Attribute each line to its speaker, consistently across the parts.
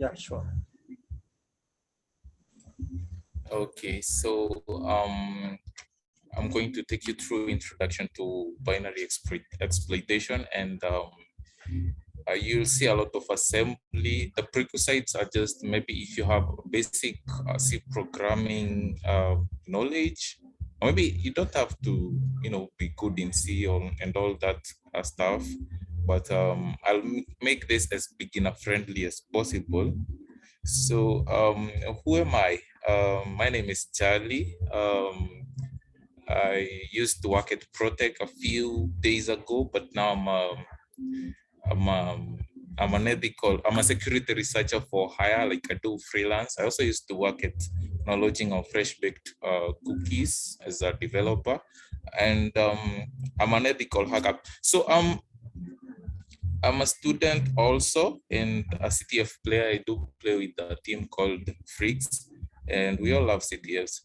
Speaker 1: Yeah, sure.
Speaker 2: Okay, so I'm going to take you through introduction to binary exploitation, and you'll see a lot of assembly. The prerequisites are just maybe if you have basic C programming knowledge, or maybe you don't have to, be good in C and all that stuff. But I'll make this as beginner friendly as possible. So who am I? My name is Charlie. I used to work at Protec a few days ago, but now I'm I'm an I'm a security researcher for hire, like I do freelance. I also used to work at lodging of fresh baked cookies as a developer, and I'm an ethical hacker. So I'm a student also and a CTF player. I do play with a team called Freaks, and we all love CTFs.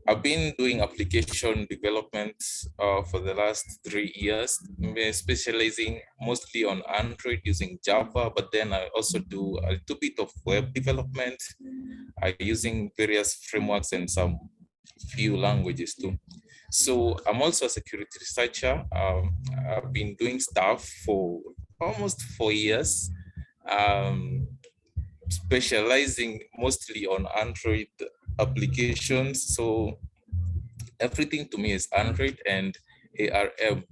Speaker 2: I've been doing application development for the last 3 years, specializing mostly on Android using Java, but then I also do a little bit of web development using various frameworks and some few languages too. So I'm also a security researcher. I've been doing stuff for almost 4 years, um, specializing mostly on Android applications. So everything to me is Android and ARM.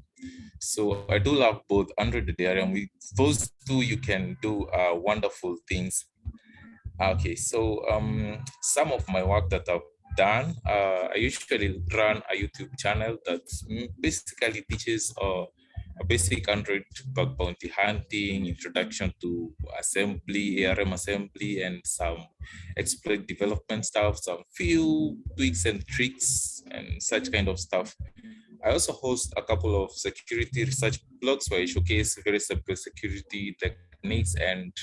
Speaker 2: So I do love both Android and ARM. With those two, you can do wonderful things. Okay, so some of my work that I've done, I usually run a YouTube channel that basically teaches a basic Android bug bounty hunting, introduction to assembly, ARM assembly, and some exploit development stuff, some few tweaks and tricks and such kind of stuff. I also host a couple of security research blogs where I showcase very simple security techniques and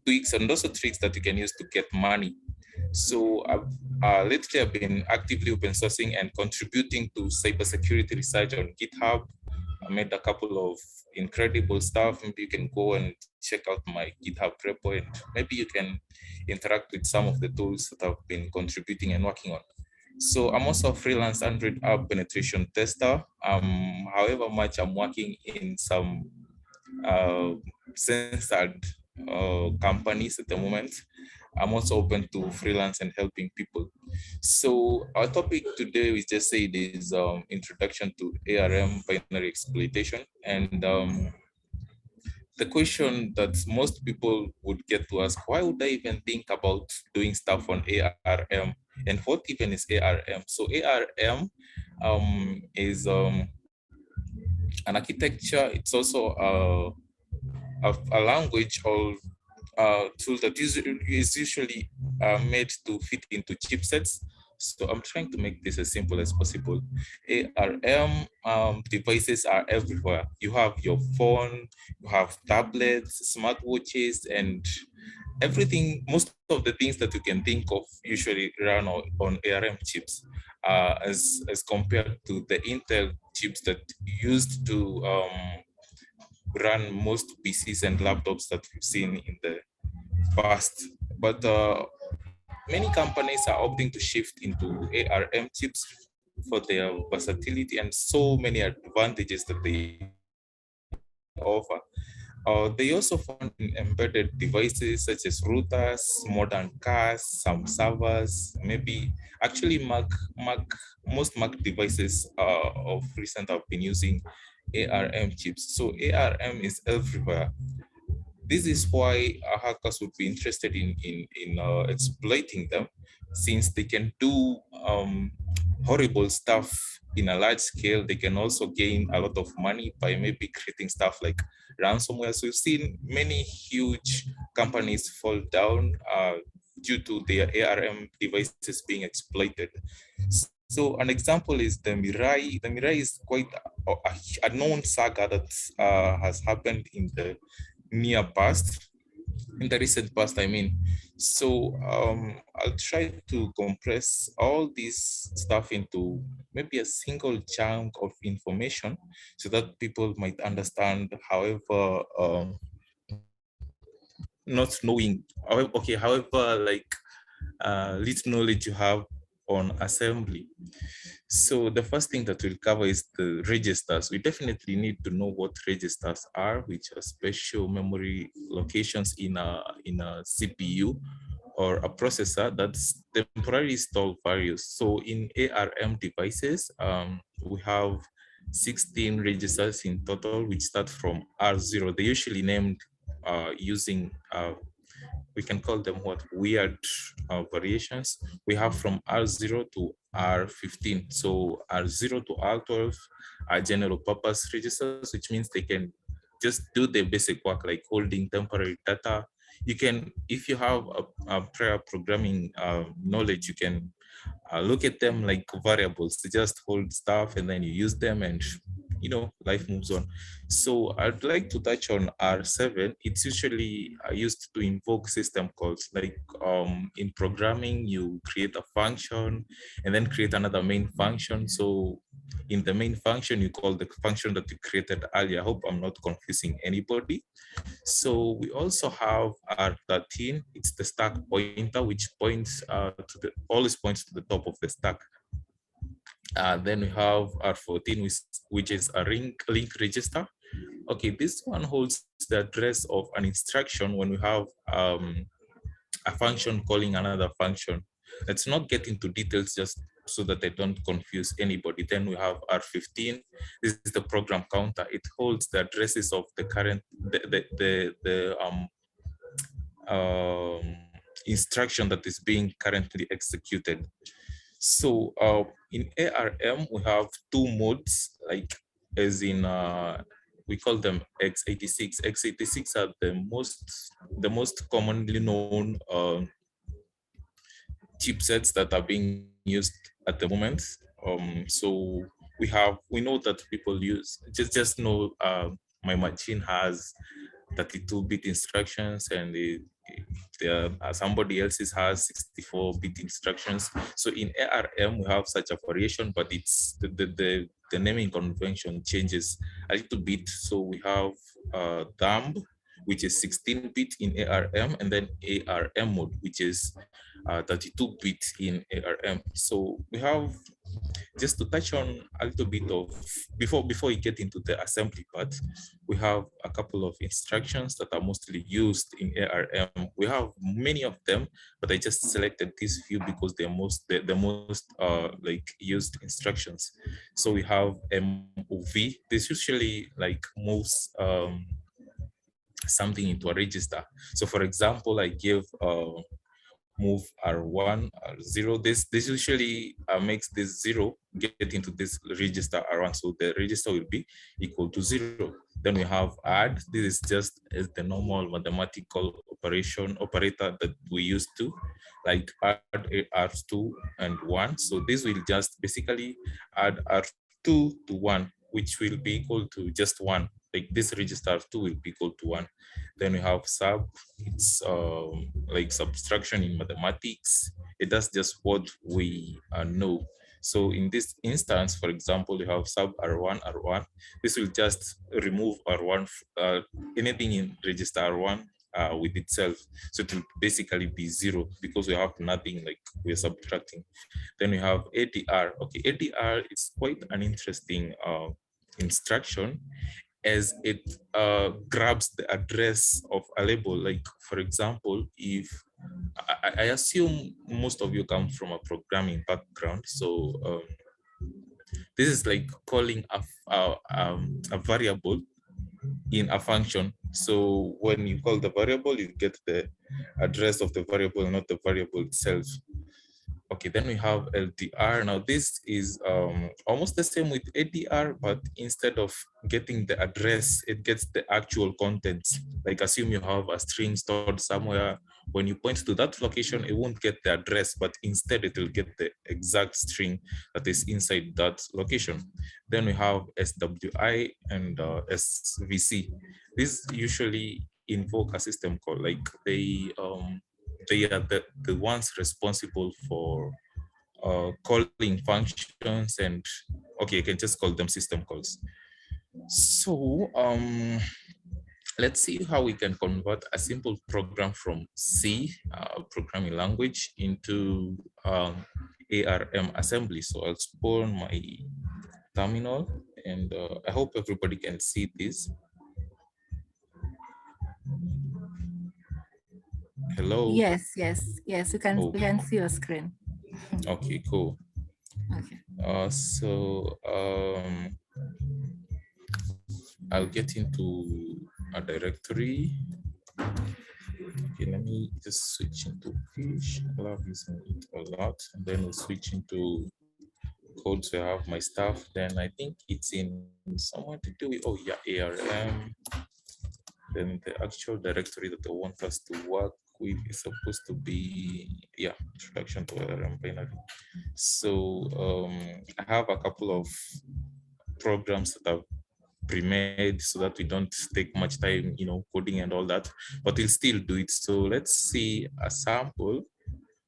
Speaker 2: tweaks and also tricks that you can use to get money. So lately I've been actively open sourcing and contributing to cybersecurity research on GitHub. I made a couple of incredible stuff. Maybe you can go and check out my GitHub repo and maybe you can interact with some of the tools that I've been contributing and working on. So I'm also a freelance Android app penetration tester. However much I'm working in some uh, censored companies at the moment, I'm also open to freelance and helping people. So our topic today, we just say it is introduction to ARM binary exploitation. And the question that most people would get to ask, why would I even think about doing stuff on ARM? And what even is ARM? So ARM is an architecture. It's also a language or tool that is usually made to fit into chipsets. So I'm trying to make this as simple as possible. ARM devices are everywhere. You have your phone, you have tablets, smartwatches, and everything. Most of the things that you can think of usually run on ARM chips, as compared to the Intel chips that used to run most PCs and laptops that we've seen in the past. But many companies are opting to shift into ARM chips for their versatility and so many advantages that they offer. They also found in embedded devices such as routers, modern cars, some servers, maybe actually most Mac devices of recent have been using ARM chips. So ARM is everywhere. This is why hackers would be interested in exploiting them, since they can do horrible stuff in a large scale. They can also gain a lot of money by maybe creating stuff like ransomware. So we've seen many huge companies fall down due to their ARM devices being exploited. So an example is the Mirai. The Mirai is quite a known saga that has happened in the near past, in the recent past, I mean. So I'll try to compress all this stuff into maybe a single chunk of information so that people might understand. However, not knowing, okay, however, like little knowledge you have on assembly. So the first thing that we'll cover is the registers. We definitely need to know what registers are, which are special memory locations in a CPU or a processor that's temporarily store values. So in ARM devices, we have 16 registers in total, which start from R0. They're usually named using we can call them what weird variations. We have from R0 to R15. So R0 to R12 are general purpose registers, which means they can just do the basic work like holding temporary data. You can, if you have a prior programming knowledge, you can look at them like variables. They just hold stuff and then you use them and life moves on. So I'd like to touch on R7. It's usually used to invoke system calls. Like in programming, you create a function and then create another main function. So in the main function, you call the function that you created earlier. I hope I'm not confusing anybody. So we also have R13. It's the stack pointer, which points always points to the top of the stack. Then we have R14, which is a link register. Okay, this one holds the address of an instruction when we have a function calling another function. Let's not get into details just so that I don't confuse anybody. Then we have R15. This is the program counter. It holds the addresses of the current instruction that is being currently executed. So in ARM, we have two modes, like as in we call them x86. X86 are the most commonly known chipsets that are being used at the moment. So we know that people use just know my machine has 32-bit instructions and somebody else's has 64-bit instructions. So in ARM, we have such a variation, but it's the naming convention changes a little bit. So we have thumb, which is 16-bit in ARM, and then ARM mode, which is 32-bit in ARM. So we have, just to touch on a little bit of, before we get into the assembly part, we have a couple of instructions that are mostly used in ARM. We have many of them, but I just selected these few because they're the most like used instructions. So we have MOV. This usually like moves something into a register. So for example, I give move R1, R0. This usually makes this 0 get into this register R1. So the register will be equal to 0. Then we have add. This is just as the normal mathematical operator that we used to, like add R2 and 1. So this will just basically add R2 to 1, which will be equal to just 1. Like this register R2 will be equal to 1. Then we have sub. It's like subtraction in mathematics. It does just what we know. So in this instance, for example, you have sub R1, R1. This will just remove R1, anything in register R1 with itself. So it will basically be 0 because we have nothing, like we're subtracting. Then we have ADR. Okay, ADR is quite an interesting instruction, as it grabs the address of a label. Like, for example, if I assume most of you come from a programming background, so this is like calling a variable in a function. So when you call the variable, you get the address of the variable, not the variable itself. Okay, then we have LDR. Now this is almost the same with ADR, but instead of getting the address, it gets the actual contents. Like assume you have a string stored somewhere. When you point to that location, it won't get the address, but instead it will get the exact string that is inside that location. Then we have SWI and SVC. These usually invoke a system call, like they are the ones responsible for calling functions, and okay, you can just call them system calls. So let's see how we can convert a simple program from C, programming language, into ARM assembly. So I'll spawn my terminal, and I hope everybody can see this. Hello.
Speaker 1: Yes, we can see your screen.
Speaker 2: Okay, cool.
Speaker 1: Okay.
Speaker 2: I'll get into a directory. Okay, let me just switch into fish. I love using it a lot. And then we'll switch into code. So I have my stuff. Then I think it's in somewhere to do with, oh yeah, ARM. Then the actual directory that I want us to work with is supposed to be, yeah, introduction to ARM binary. So I have a couple of programs that I've pre-made so that we don't take much time, coding and all that, but we'll still do it. So let's see a sample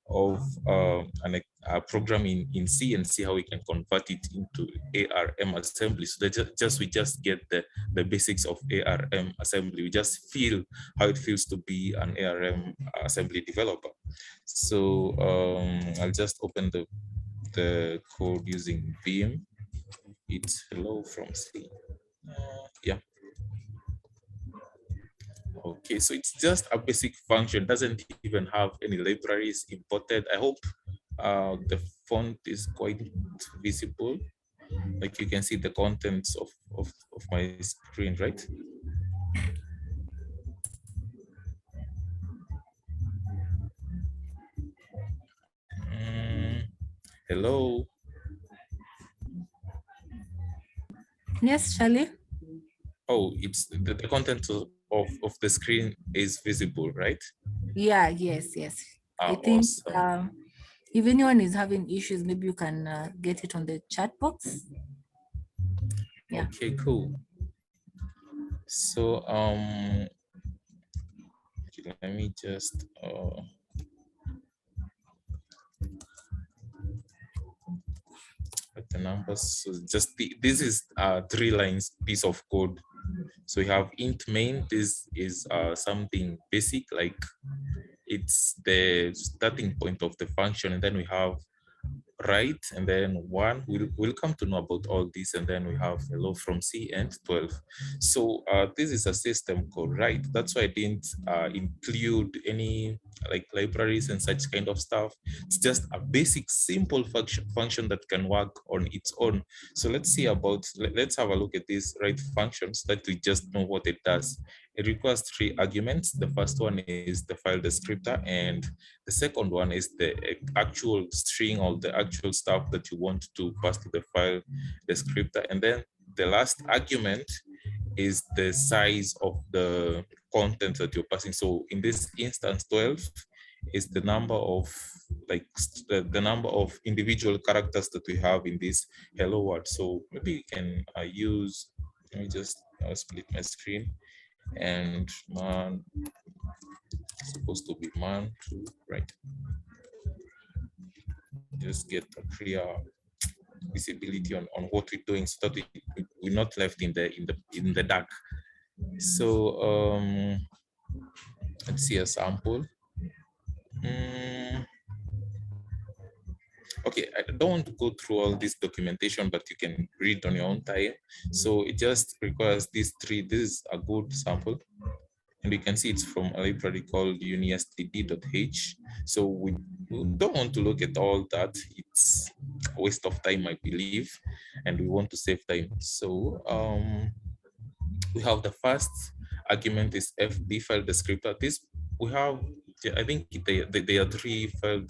Speaker 2: of a program in C and see how we can convert it into ARM assembly. So that we just get the basics of ARM assembly. We just feel how it feels to be an ARM assembly developer. So I'll just open the code using Vim. It's hello from C. Yeah. Okay, so it's just a basic function, doesn't even have any libraries imported. I hope the font is quite visible. Like you can see the contents of my screen, right? Mm, hello.
Speaker 1: Yes, Charlie?
Speaker 2: Oh, it's the content of the screen is visible, right?
Speaker 1: Yeah, yes. I think
Speaker 2: Awesome.
Speaker 1: if anyone is having issues, maybe you can get it on the chat box. Yeah.
Speaker 2: Okay, cool. So let me just the numbers. So just this is a 3 lines piece of code. So we have int main. This is something basic, like it's the starting point of the function, and then we have right, and then one. We'll come to know about all this, and then we have hello from C and 12. So this is a system called right. That's why I didn't include any like libraries and such kind of stuff. It's just a basic simple function that can work on its own. So let's see about, let's have a look at these right functions that we just know what it does. It requires 3 arguments. The first one is the file descriptor, and the second one is the actual string or the actual stuff that you want to pass to the file descriptor. And then the last argument is the size of the content that you're passing. So in this instance, 12 is the number of the number of individual characters that we have in this hello world. So maybe you can use, let me just split my screen, and man supposed to be man two, right? Just get a clear visibility on what we're doing so that we're not left in the dark. So let's see a sample. Okay, I don't want to go through all this documentation, but you can read on your own time. So it just requires these 3. This is a good sample. And you can see it's from a library called unistd.h. So we don't want to look at all that. It's a waste of time, I believe, and we want to save time. So we have the first argument is fb file descriptor. This we have, I think there are 3 file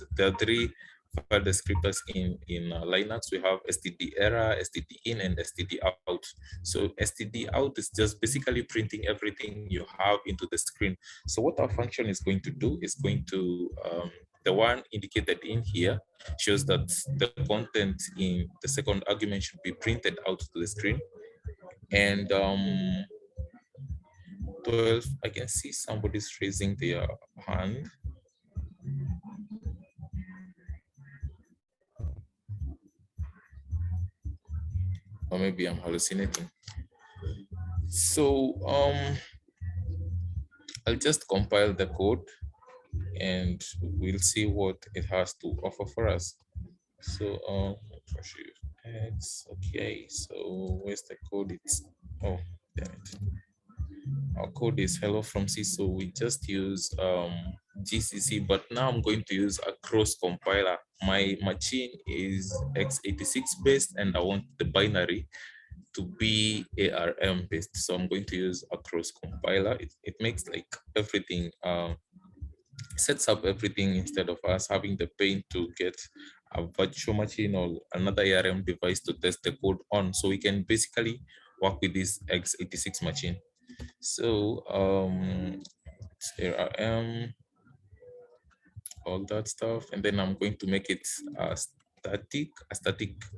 Speaker 2: descriptors in Linux. We have std error, std in, and std out. So std out is just basically printing everything you have into the screen. So what our function is going to do is going to the one indicated in here shows that the content in the second argument should be printed out to the screen. And 12, I can see somebody's raising their hand. Or maybe I'm hallucinating. So I'll just compile the code and we'll see what it has to offer for us. So X, okay, so where's the code? It's, oh, damn it. Our code is hello from C, so we just use GCC, but now I'm going to use a cross compiler. My machine is x86 based and I want the binary to be ARM based. So I'm going to use a cross compiler. It makes like everything, sets up everything instead of us having the pain to get a virtual machine or another ARM device to test the code on. So we can basically work with this x86 machine. So ARM, all that stuff, and then I'm going to make it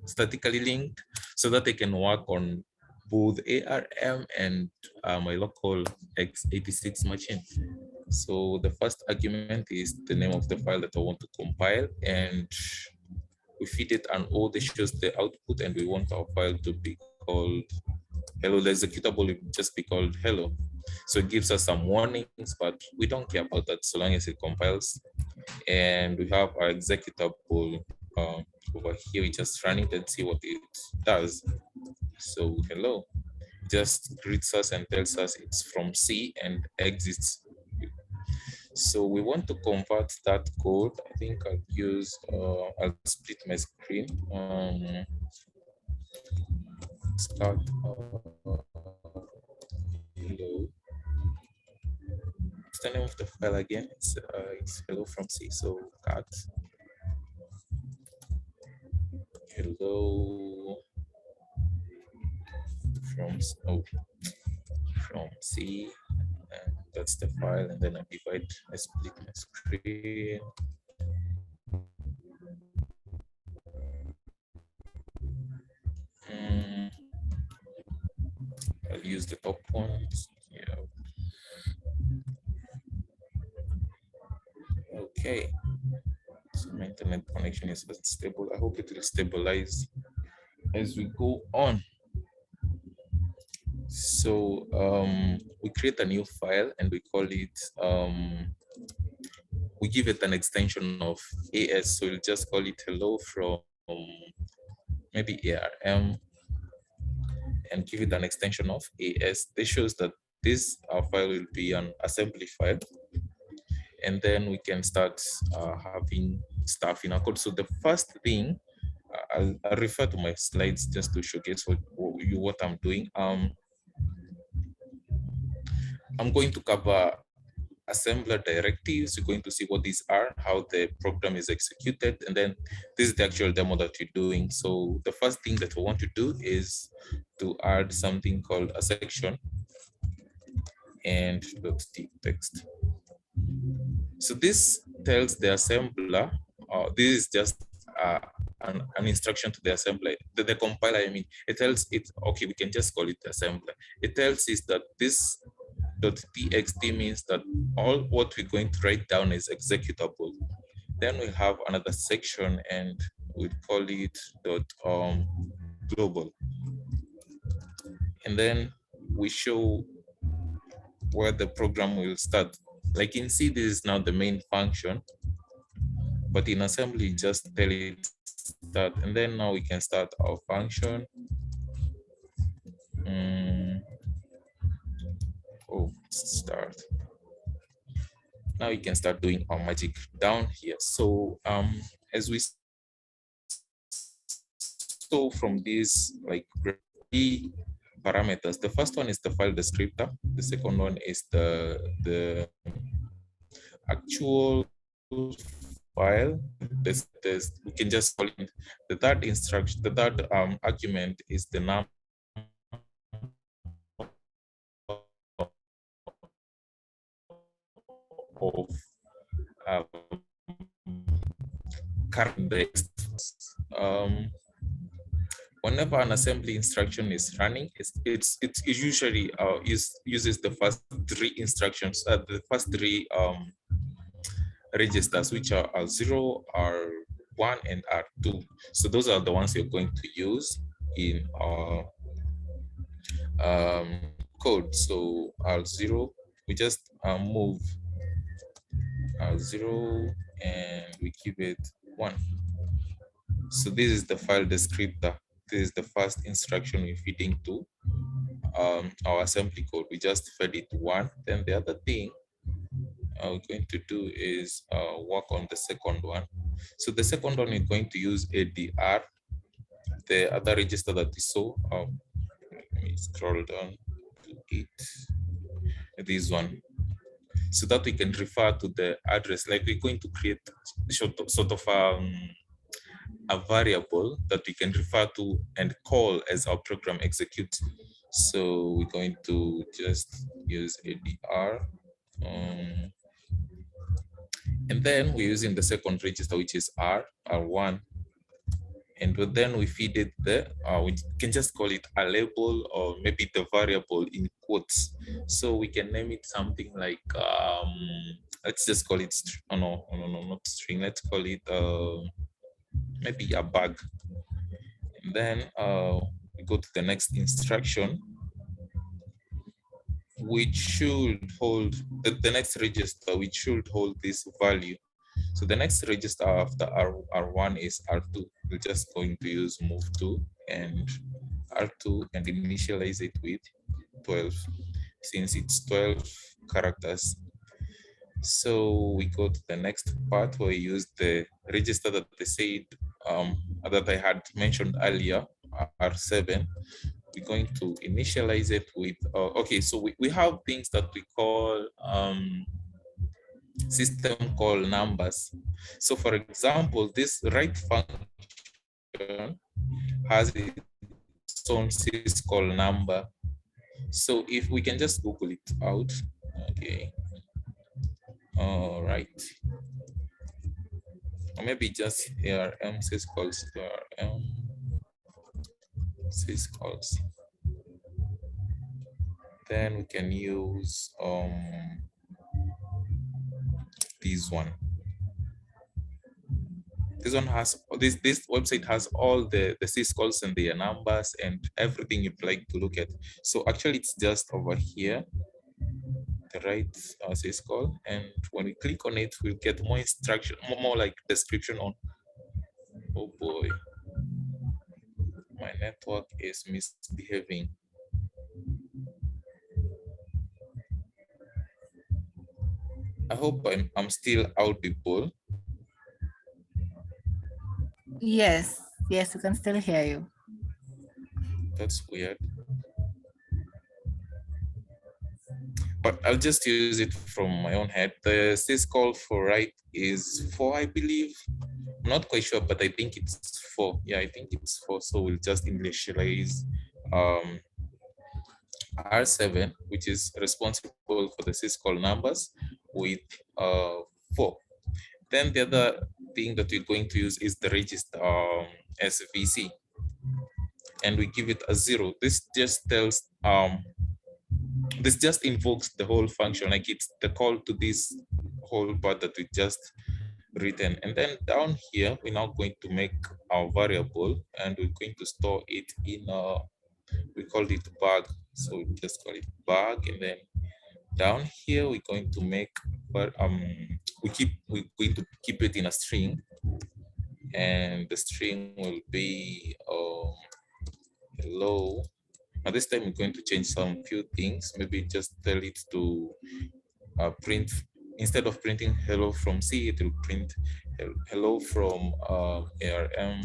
Speaker 2: statically linked so that I can work on both ARM and my local x86 machine. So the first argument is the name of the file that I want to compile, and we feed it an O that shows the output, and we want our file to be called hello. The executable will just be called hello. So it gives us some warnings, but we don't care about that so long as it compiles. And we have our executable over here. We just run it and see what it does. So hello just greets us and tells us it's from C and exits. So we want to convert that code. I think I'll use, I'll split my screen. Start hello. What's the name of the file again? It's hello from C. So cat hello from from C, and that's the file. And then I split my screen. I'll use the top ones. Yeah. Okay. So my internet connection is unstable. I hope it will stabilize as we go on. So we create a new file and we call it, we give it an extension of AS. So we'll just call it hello from maybe ARM and give it an extension of AS. This shows that this file will be an assembly file. And then we can start having stuff in our code. So the first thing, I'll refer to my slides just to showcase what I'm doing. I'm going to cover assembler directives. You're going to see what these are, how the program is executed, and then this is the actual demo that you're doing. So the first thing that we want to do is to add something called a section and .text. So this tells the assembler, this is just an instruction to the assembler, the compiler, I mean, it tells it, okay, we can just call it assembler. It tells us that this .txt means that all what we're going to write down is executable. Then we have another section and we call it global. And then we show where the program will start. Like in C, this is now the main function, but in assembly, just tell it start. And then now we can start our function. Start. Now we can start doing our magic down here. So as we saw from these like parameters, the first one is the file descriptor. The second one is the actual file. We can just call it the third instruction. The third argument is the number of current text. Whenever an assembly instruction is running, it usually uses the first three instructions, the first three registers, which are R0, R1, and R2. So those are the ones you're going to use in our code. So R0 we just move 0 and we keep it 1. So this is the file descriptor. This is the first instruction we feed into our assembly code. We just fed it 1. Then the other thing we're going to do is work on the second one. So the second one is going to use ADR, the other register that we saw. Let me scroll down to it. This one, so that we can refer to the address. Like we're going to create sort of a variable that we can refer to and call as our program executes. So we're going to just use ADR. And then we're using the second register, which is R1. And then we feed it there. We can just call it a label or maybe the variable in quotes. So we can name it something like, let's just call it, no, not string. Let's call it maybe a bag. And then we go to the next instruction, which should hold the next register, which should hold this value. So the next register after R1 is R2. We're just going to use move to and R2 and initialize it with 12, since it's 12 characters. So we go to the next part where we use the register that they said that I had mentioned earlier, R7. We're going to initialize it with, okay, so we have things that we call system call numbers. So for example, this write function has its own syscall number. So if we can just Google it out, okay. All right. Or maybe just ARM syscalls, ARM syscalls. Then we can use this one. This one has this website has all the syscalls and their numbers and everything you'd like to look at. So actually it's just over here, the right syscall, and when we click on it, we'll get more instruction, more like description on. Oh boy, my network is misbehaving. I hope I'm still audible.
Speaker 1: Yes, yes, we can still hear you.
Speaker 2: That's weird. But I'll just use it from my own head. The syscall for write is 4, I believe. I'm not quite sure, but I think it's 4. Yeah, I think it's 4. So we'll just initialize R7, which is responsible for the syscall numbers, with 4. Then the other thing that we're going to use is the register SVC, and we give it a 0. This just tells this just invokes the whole function, like it's the call to this whole part that we just written. And then down here, we're now going to make our variable, and we're going to store it in we called it bag. So we just call it bag, and then down here we're going to make, but we're going to keep it in a string, and the string will be hello. Now this time we're going to change some few things. Maybe just tell it to print, instead of printing hello from C, it will print hello from ARM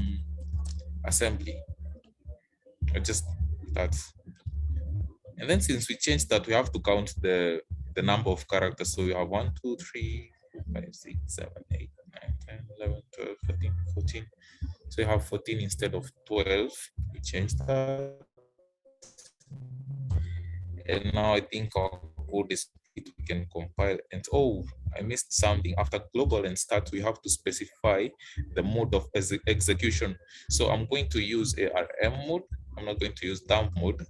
Speaker 2: assembly, or just that. And then since we changed that, we have to count the number of characters. So we have 1, 2, 3, 4, 5, 6, 7, 8, 9, 10, 11, 12, 13, 14. So we have 14 instead of 12. We changed that. And now I think our code is, we can compile. And oh, I missed something. After global and start, we have to specify the mode of execution. So I'm going to use ARM mode. I'm not going to use dump mode.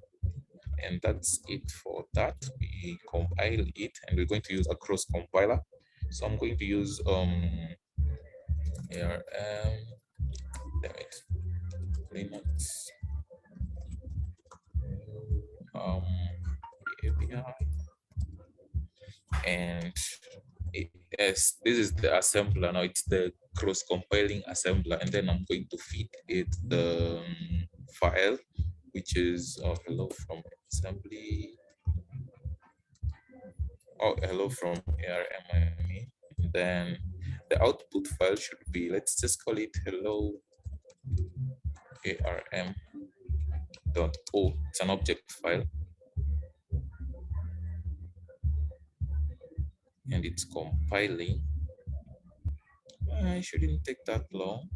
Speaker 2: And that's it for that. We compile it, and we're going to use a cross compiler. So I'm going to use ARM, damn it, Linux API. And yes, this is the assembler. Now it's the cross-compiling assembler, and then I'm going to feed it the file, which is hello from assembly. Oh, hello from ARM, I mean. And then the output file should be, let's just call it hello arm.o. It's an object file, and it's compiling. It shouldn't take that long.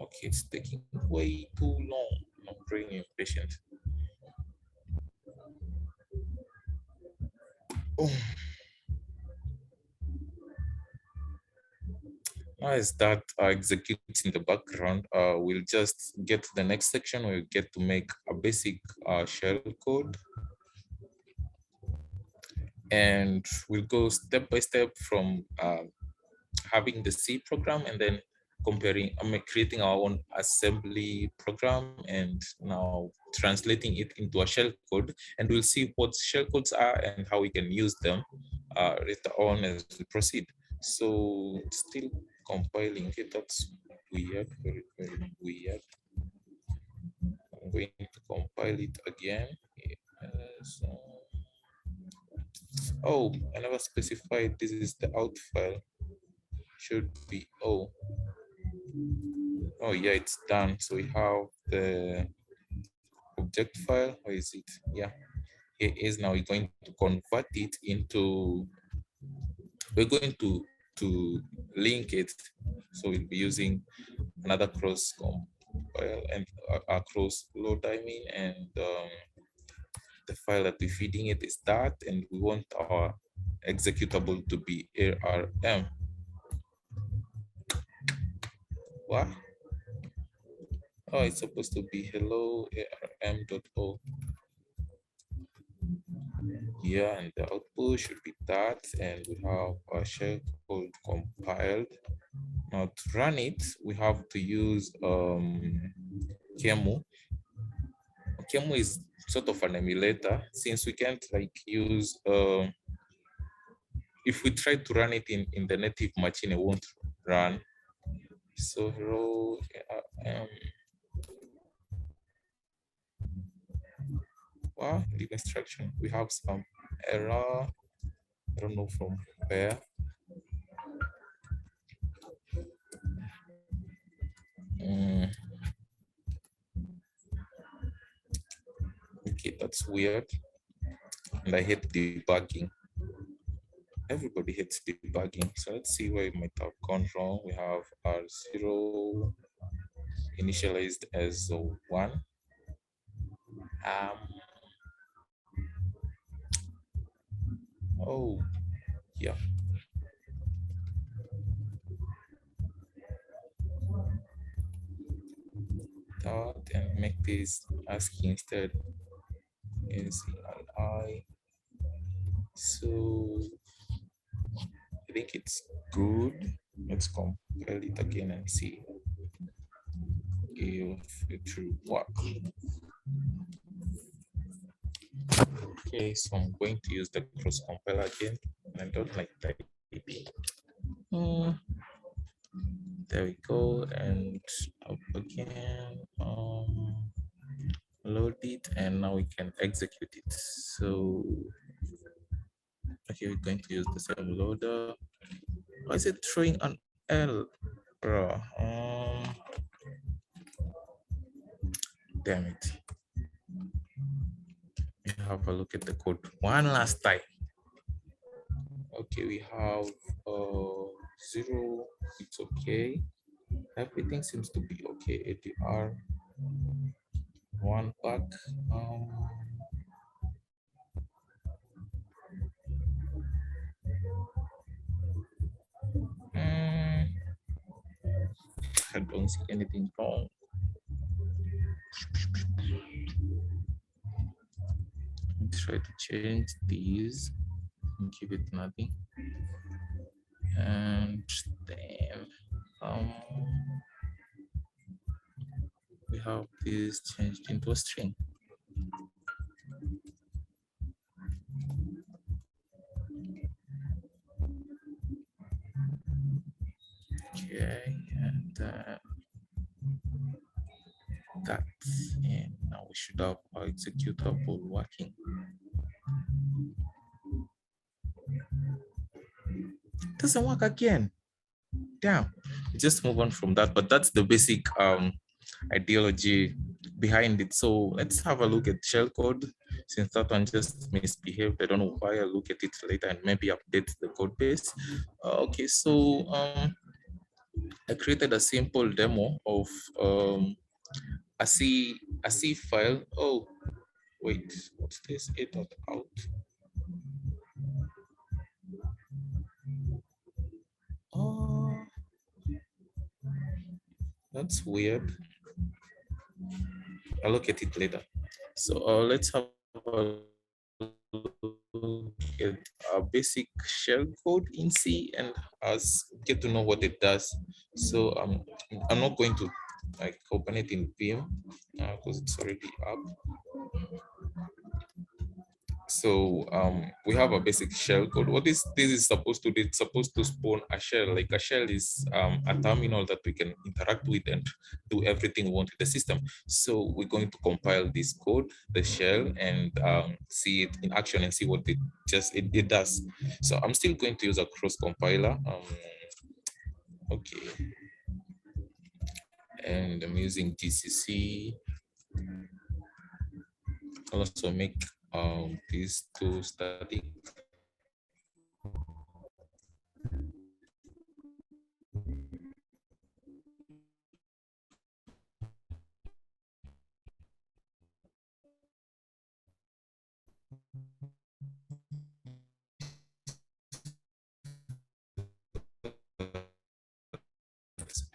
Speaker 2: Okay, it's taking way too long. I'm very impatient. Oh. As that executes in the background, we'll just get to the next section where we get to make a basic shell code. And we'll go step by step from having the C program and then comparing, creating our own assembly program and now translating it into a shell code. And we'll see what shell codes are and how we can use them later on as we proceed. So it's still compiling. Okay, that's weird, very, very weird. I'm going to compile it again. Oh, I never specified this is the out file. Should be oh yeah, it's done. So we have the object file. Where is it? Yeah, it is. Now we're going to convert it into, we're going to link it. So we'll be using another cross compile and cross load, I mean, and the file that we're feeding it is that, and we want our executable to be ARM. What? Oh, it's supposed to be hello arm.o. Yeah, and the output should be that, and we have a shell code compiled. Now to run it, we have to use Kemu. Kemu is sort of an emulator, since we can't like use if we try to run it in the native machine, it won't run. So hello well, the instruction, we have some error. I don't know from where. Okay, that's weird. And I hate debugging. Everybody hates debugging. So let's see where it might have gone wrong. We have R0 initialized as 1. Oh, yeah. That and make this ASCII instead. ACII. So I think it's good. Let's compile it again and see if it will work. Okay, so I'm going to use the cross compiler again. I don't like typing. There we go, and up again. Load it, and now we can execute it. So okay, we're going to use the same loader. Why is it throwing an L, bro? Damn it. Have a look at the code one last time. Okay, we have 0. It's okay. Everything seems to be okay. ADR 1 pack. I don't see anything wrong. Let's try to change these. give it nothing. And then we have this changed into a string. Okay, and that, and now we should have our executable working. Doesn't work again. Damn. Just move on from that, but that's the basic ideology behind it. So let's have a look at shellcode. Since that one just misbehaved, I don't know why. I'll look at it later and maybe update the code base. Okay, so I created a simple demo of a C file. Oh, wait, what's this? A.out. Oh, that's weird. I'll look at it later. So let's have a look at a basic shell code in C and get to know what it does. So I'm not going to like open it in Vim because it's already up. So we have a basic shell code. What this is supposed to do, it's supposed to spawn a shell. Like a shell is a terminal that we can interact with and do everything we want with the system. So we're going to compile this code, the shell, and see it in action and see what it does. So I'm still going to use a cross compiler. Okay. And I'm using GCC. I'll also make these two static.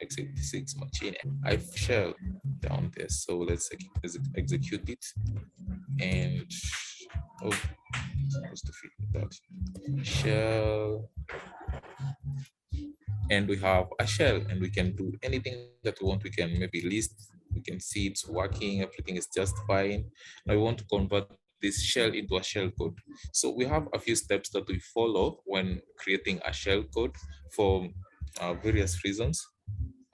Speaker 2: X86 machine. I've shell down there, so let's execute it. And oh, supposed to fit that shell, and we have a shell, and we can do anything that we want. We can maybe list. We can see it's working. Everything is just fine. Now we want to convert this shell into a shell code. So we have a few steps that we follow when creating a shell code for various reasons.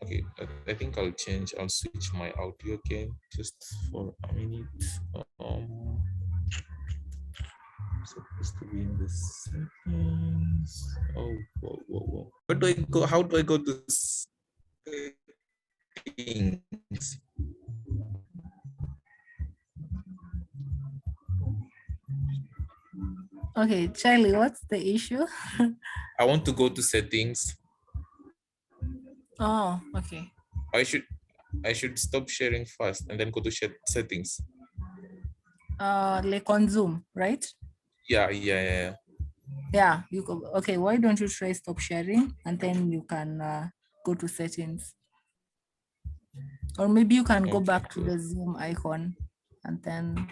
Speaker 2: Okay, I think I'll switch my audio again just for a minute. Supposed to be in the settings. Oh, whoa. Where do I go? How do I go to settings?
Speaker 1: Okay, Charlie, what's the issue?
Speaker 2: I want to go to settings.
Speaker 1: Oh, okay.
Speaker 2: I should stop sharing first and then go to settings.
Speaker 1: Like on Zoom, right?
Speaker 2: Yeah.
Speaker 1: Yeah, you go. Okay, why don't you try stop sharing and then you can go to settings, or maybe you can go back to the Zoom icon and then.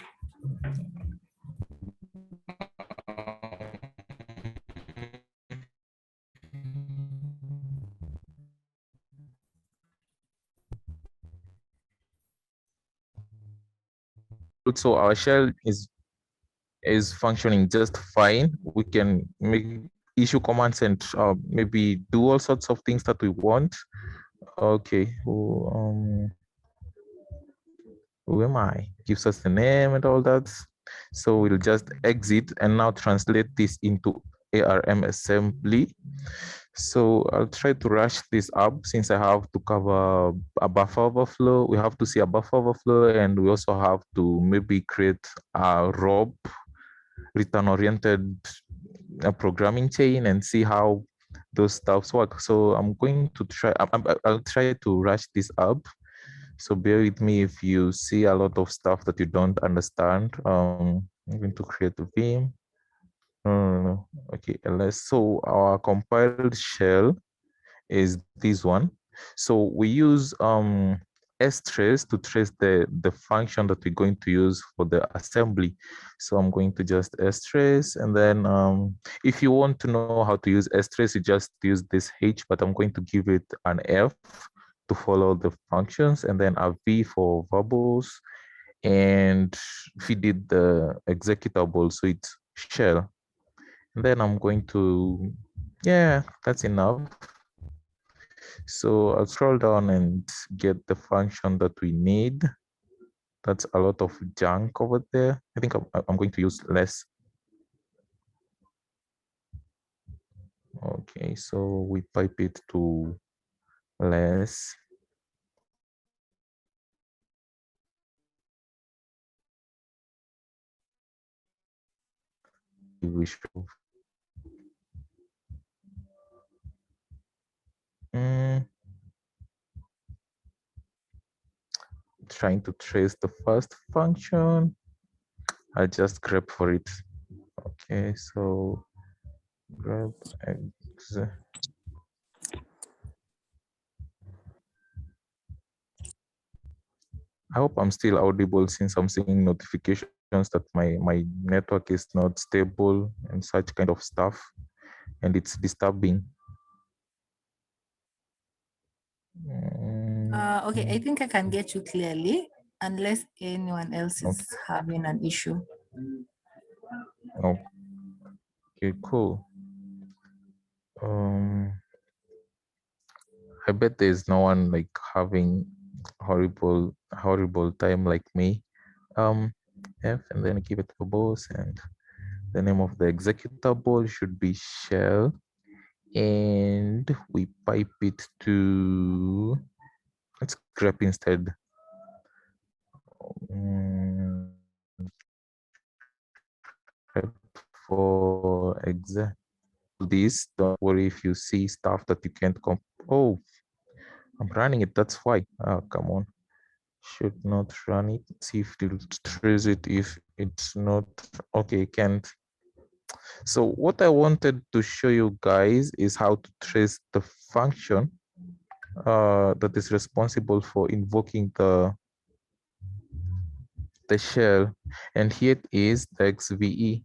Speaker 2: So our shell is functioning just fine. We can make issue commands and maybe do all sorts of things that we want. Okay. Who am I? Gives us the name and all that. So we'll just exit and now translate this into ARM assembly. So I'll try to rush this up since I have to cover a buffer overflow. We have to see a buffer overflow, and we also have to maybe create a ROP, return-oriented programming chain, and see how those stuffs work. So I'm going to try, I'll try to rush this up. So bear with me if you see a lot of stuff that you don't understand. I'm going to create a Vim. No. Okay, so our compiled shell is this one. So we use
Speaker 3: strace to trace the function that we're going to use for the assembly. So I'm going to just strace, and then if you want to know how to use strace, you just use this H, but I'm going to give it an F to follow the functions, and then a V for variables, and feed it the executable, so it's shell. And then I'm going to, yeah, that's enough. So I'll scroll down and get the function that we need. That's a lot of junk over there. I think I'm going to use less. Okay, so we pipe it to less. We should. Trying to trace the first function. I'll just grep for it. Okay, so grep x. I hope I'm still audible since I'm seeing notifications that my network is not stable and such kind of stuff, and it's disturbing.
Speaker 1: Okay, I think I can get you clearly, unless anyone else is having an issue.
Speaker 3: Okay, cool. I bet there's no one like having horrible time like me. F, and then give it a boss, and the name of the executable should be shell, and we pipe it to, let's grep instead. For example, this, don't worry if you see stuff that you can't oh, I'm running it, that's why. Oh, come on. Should not run it. See if it'll trace it. If it's not, okay, can't. So what I wanted to show you guys is how to trace the function that is responsible for invoking the shell, and here it is, the XVE.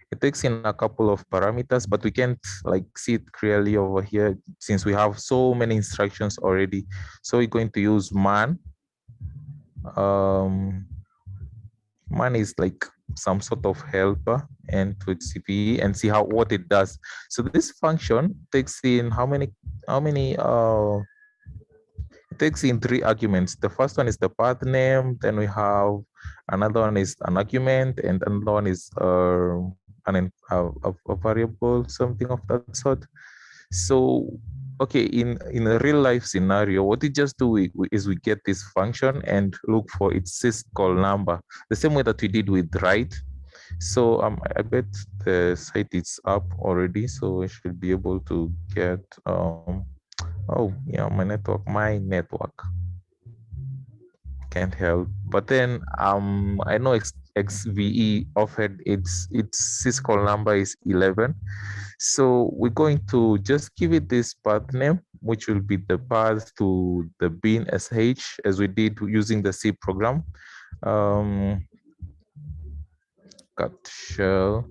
Speaker 3: It takes in a couple of parameters, but we can't like see it clearly over here since we have so many instructions already. So we're going to use man. Man is like some sort of helper, and to CPE, and see what it does. So this function takes in how many it takes in 3 arguments. The first one is the path name, then we have another one is an argument, and another one is a variable, something of that sort. So okay, in a real life scenario, what we just do is we get this function and look for its syscall number, the same way that we did with write. So I bet the site is up already, so I should be able to get oh yeah, my network can't help. But then I know XVE offered its syscall number is 11. So we're going to just give it this path name, which will be the path to the bin sh, as we did using the C program. Cut shell.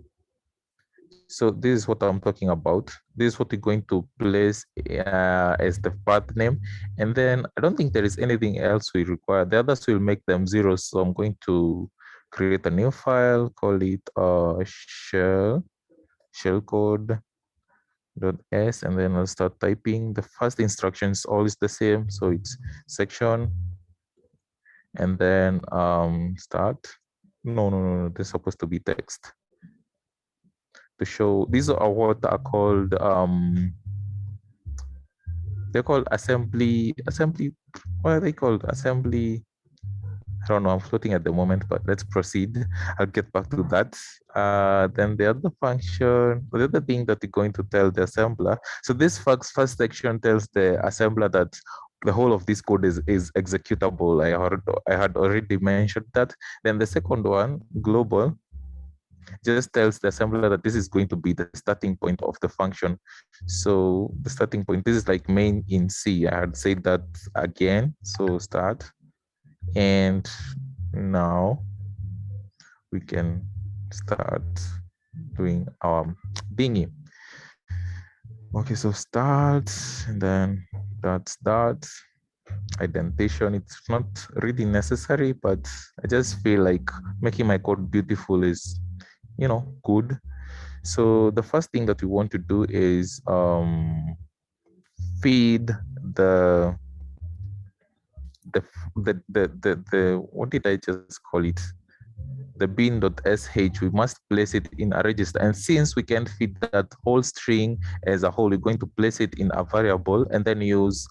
Speaker 3: So this is what I'm talking about. This is what we're going to place as the path name. And then I don't think there is anything else we require. The others will make them zeros. So I'm going to create a new file, call it shellcode.s, and then I'll start typing. The first instructions all is the same. So it's section, and then start. No, this is supposed to be text. To show, these are what are called they're called assembly, what are they called? Assembly, I don't know, I'm floating at the moment, but let's proceed. I'll get back to that. Then the other function, the other thing that you're going to tell the assembler. So this first section tells the assembler that the whole of this code is executable. I had already mentioned that. Then the second one, global, just tells the assembler that this is going to be the starting point of the function. So the starting point, this is like main in C. I had said that again. So start, and now we can start doing our thingy. Okay, so start, and then that indentation. It's not really necessary, but I just feel like making my code beautiful is, good. So the first thing that we want to do is feed the what did I just call it? The bin.sh. We must place it in a register, and since we can't feed that whole string as a whole, we're going to place it in a variable and then use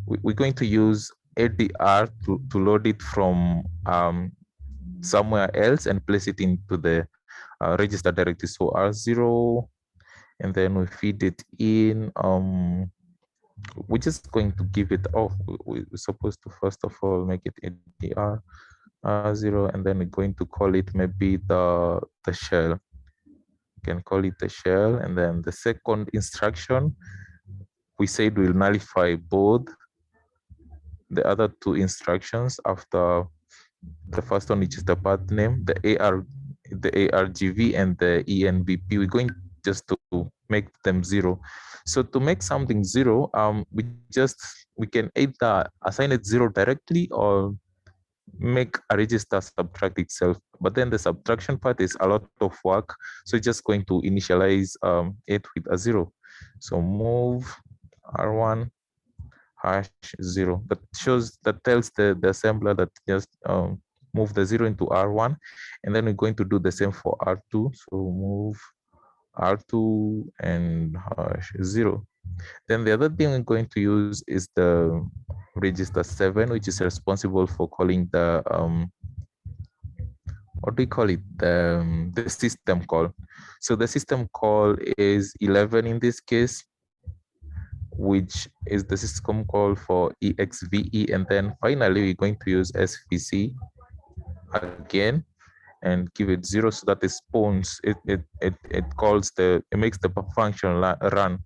Speaker 3: we're going to use ADR to load it from somewhere else and place it into the register directly. So R0, and then we feed it in. We're just going to give it off. We're supposed to first of all make it ADR R0, and then we're going to call it maybe the shell. You can call it the shell, and then the second instruction we said will nullify both the other two instructions after the first one, which is the path name, the ARGV and the ENVP. We're going just to make them 0. So to make something 0, we can either assign it 0 directly or make a register subtract itself. But then the subtraction part is a lot of work, so it's just going to initialize it with a 0. So move R1 hash 0. That tells the assembler that just move the 0 into R1, and then we're going to do the same for R2. So move R2 and hash 0. Then the other thing we're going to use is the register 7, which is responsible for calling the what do we call it? The system call. So the system call is 11 in this case, which is the system call for EXVE, and then finally we're going to use SVC again and give it 0 so that it spawns. It calls it makes the function run.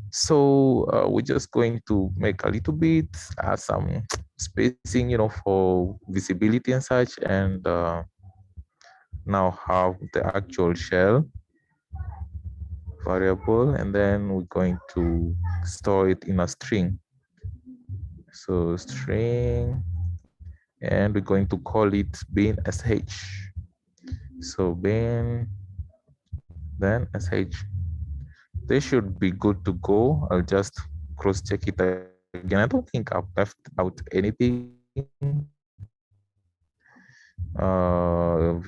Speaker 3: So we're just going to make a little bit some spacing, for visibility and such, and now have the actual shell variable, and then we're going to store it in a string. So string, and we're going to call it bin sh. So bin, then sh. They should be good to go. I'll just cross check it again. I don't think I've left out anything.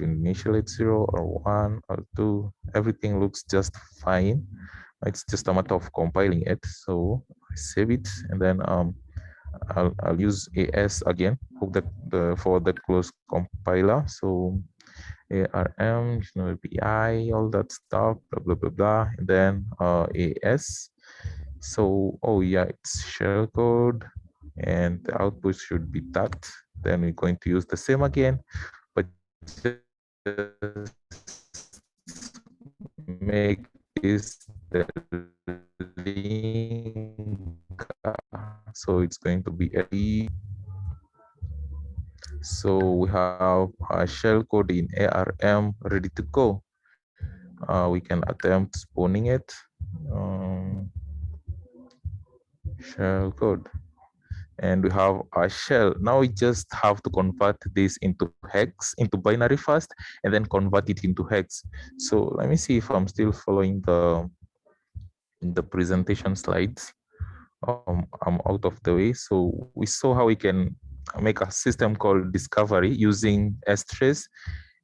Speaker 3: Initial 0 or 1 or 2, everything looks just fine. It's just a matter of compiling it. So I save it, and then I'll use AS again. Hope that for that close compiler. So ARM, BI, all that stuff, blah blah blah blah, and then AS. So yeah, it's shellcode, and the output should be that. Then we're going to use the same again, but just make this the link. So it's going to be a. So we have a shellcode in ARM ready to go. We can attempt spawning it. Shellcode. And we have a shell. Now we just have to convert this into hex, into binary first, and then convert it into hex. So let me see if I'm still following the presentation slides. I'm out of the way. So we saw how we can make a system call discovery using strace,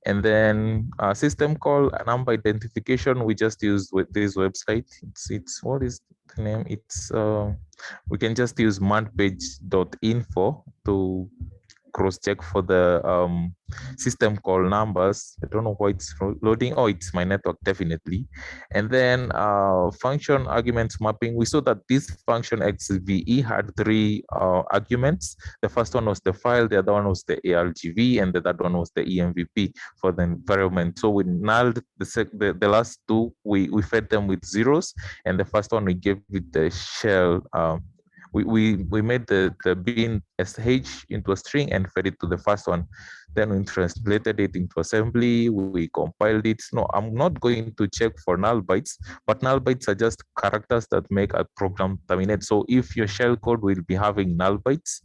Speaker 3: and then a system call number identification. We just use with this website. It's what is the name? It's we can just use manpage.info to cross-check for the system called numbers. I don't know why it's loading. Oh, it's my network, definitely. And then function arguments mapping. We saw that this function XVE had three arguments. The first one was the file, the other one was the ARGV, and the third one was the EMVP for the environment. So we nulled the last two, we fed them with zeros, and the first one we gave it the shell. We made the bin sh into a string and fed it to the first one. Then we translated it into assembly, we compiled it. No, I'm not going to check for null bytes, but null bytes are just characters that make a program terminate. So if your shell code will be having null bytes,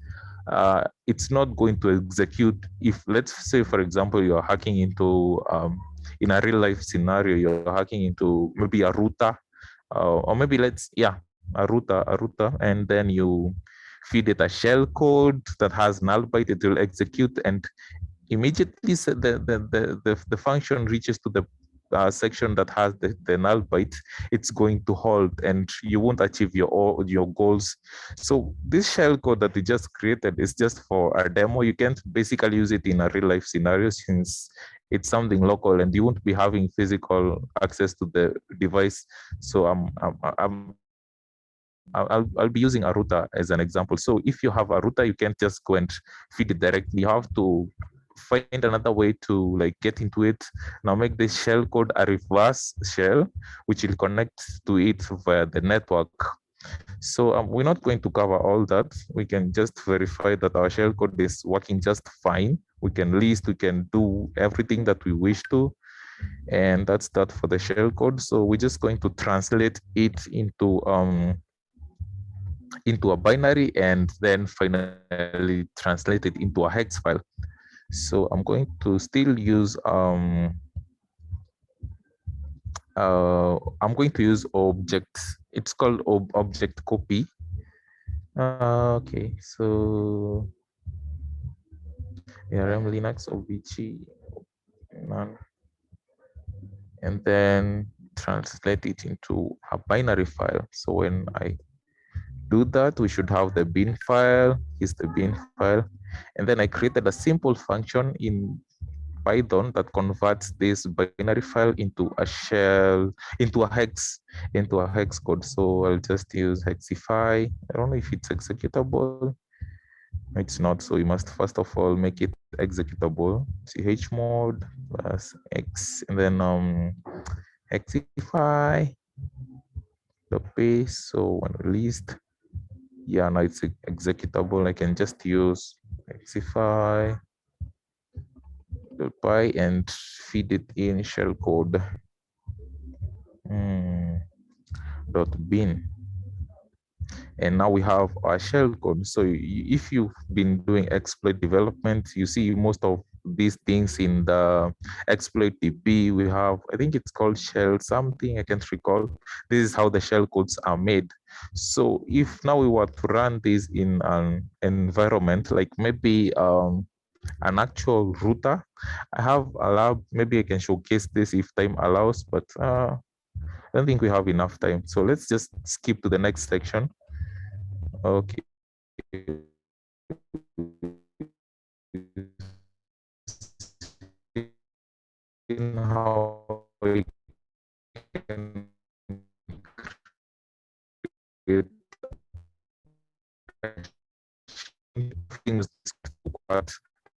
Speaker 3: it's not going to execute. If, let's say, for example, you're hacking into, in a real life scenario, you're hacking into maybe a router, or maybe a router, and then you feed it a shell code that has null byte, it will execute, and immediately the function reaches to the section that has the null byte, it's going to halt and you won't achieve your goals. So this shell code that we just created is just for a demo. You can't basically use it in a real life scenario since it's something local and you won't be having physical access to the device. So I'll be using a router as an example. So if you have a router, you can't just go and feed it directly. You have to find another way to like get into it. Now make this shell code a reverse shell, which will connect to it via the network. So we're not going to cover all that. We can just verify that our shell code is working just fine. We can list, we can do everything that we wish to. And that's that for the shell code. So we're just going to translate it into a binary and then finally translate it into a hex file. So I'm going to still use I'm going to use objects. It's called object copy. Okay, so ARM Linux OBG none, and then translate it into a binary file. So when I do that, we should have the bin file. Is the bin file, and then I created a simple function in Python that converts this binary file into a shell, into a hex code. So I'll just use hexify. I don't know if it's executable. It's not. So you must first of all make it executable. Chmod plus x, and then hexify the base. So when released, yeah, now it's executable. I can just use hexify py and feed it in shellcode .bin, and now we have our shellcode. So if you've been doing exploit development, you see most of these things in the exploit DB. We have, I think it's called shell something, I can't recall. This is how the shellcodes are made. So if now we were to run this in an environment like maybe an actual router, I have a lab, maybe I can showcase this if time allows, but I don't think we have enough time. So let's just skip to the next section. Okay. In how we can create things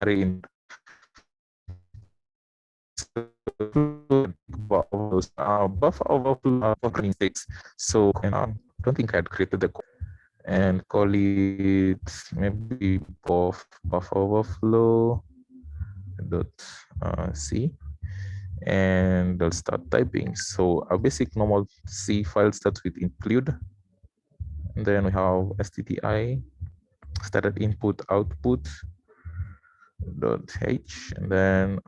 Speaker 3: in buffer overflow mistakes. So I don't think I'd created the code and call it maybe buffer overflow dot c, and I'll start typing. So our basic normal C file starts with include, and then we have stdi started input output dot h, and then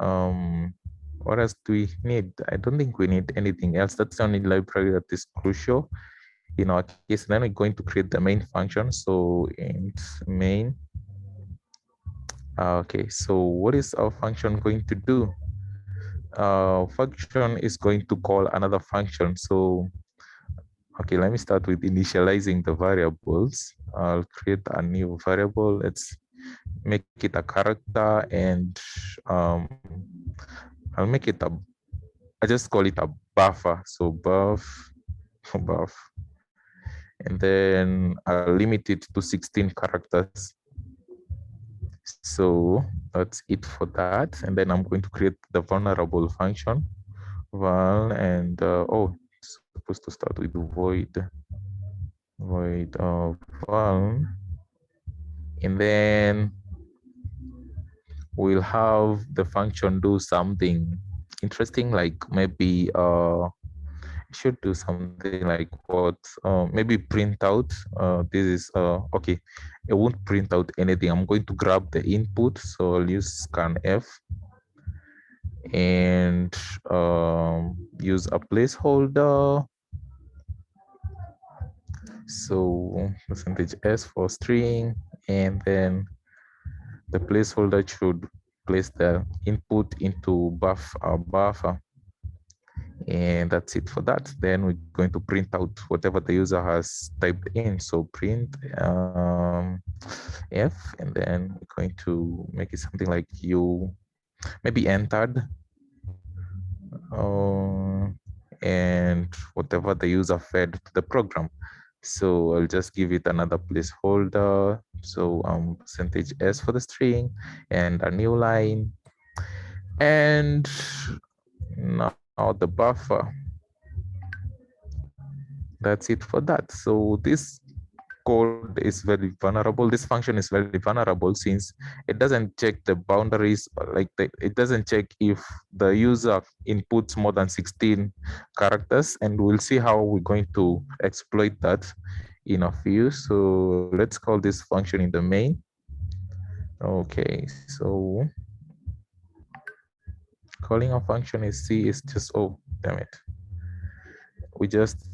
Speaker 3: what else do we need? I don't think we need anything else. That's the only library that is crucial in our case. Then we're going to create the main function. So int main. Okay, so what is our function going to do? Function is going to call another function. So okay, let me start with initializing the variables. I'll create a new variable. Let's make it a character, and I'll make it I just call it a buffer. So buff, and then I'll limit it to 16 characters. So that's it for that. And then I'm going to create the vulnerable function, val, and oh, it's supposed to start with void of val, and then we'll have the function do something interesting, like maybe should do something like what maybe print out this is okay, it won't print out anything. I'm going to grab the input, so I'll use scanf and use a placeholder, so %s for string, and then the placeholder should place the input into buffer, and that's it for that. Then we're going to print out whatever the user has typed in. So print f, and then we're going to make it something like you maybe entered, and whatever the user fed to the program. So I'll just give it another placeholder. So %s for the string and a new line, and now the buffer. That's it for that. So this code is very vulnerable. This function is very vulnerable since it doesn't check the boundaries, like it doesn't check if the user inputs more than 16 characters, and we'll see how we're going to exploit that in a few. So let's call this function in the main. Okay, so calling a function in C is just, oh, damn it. We just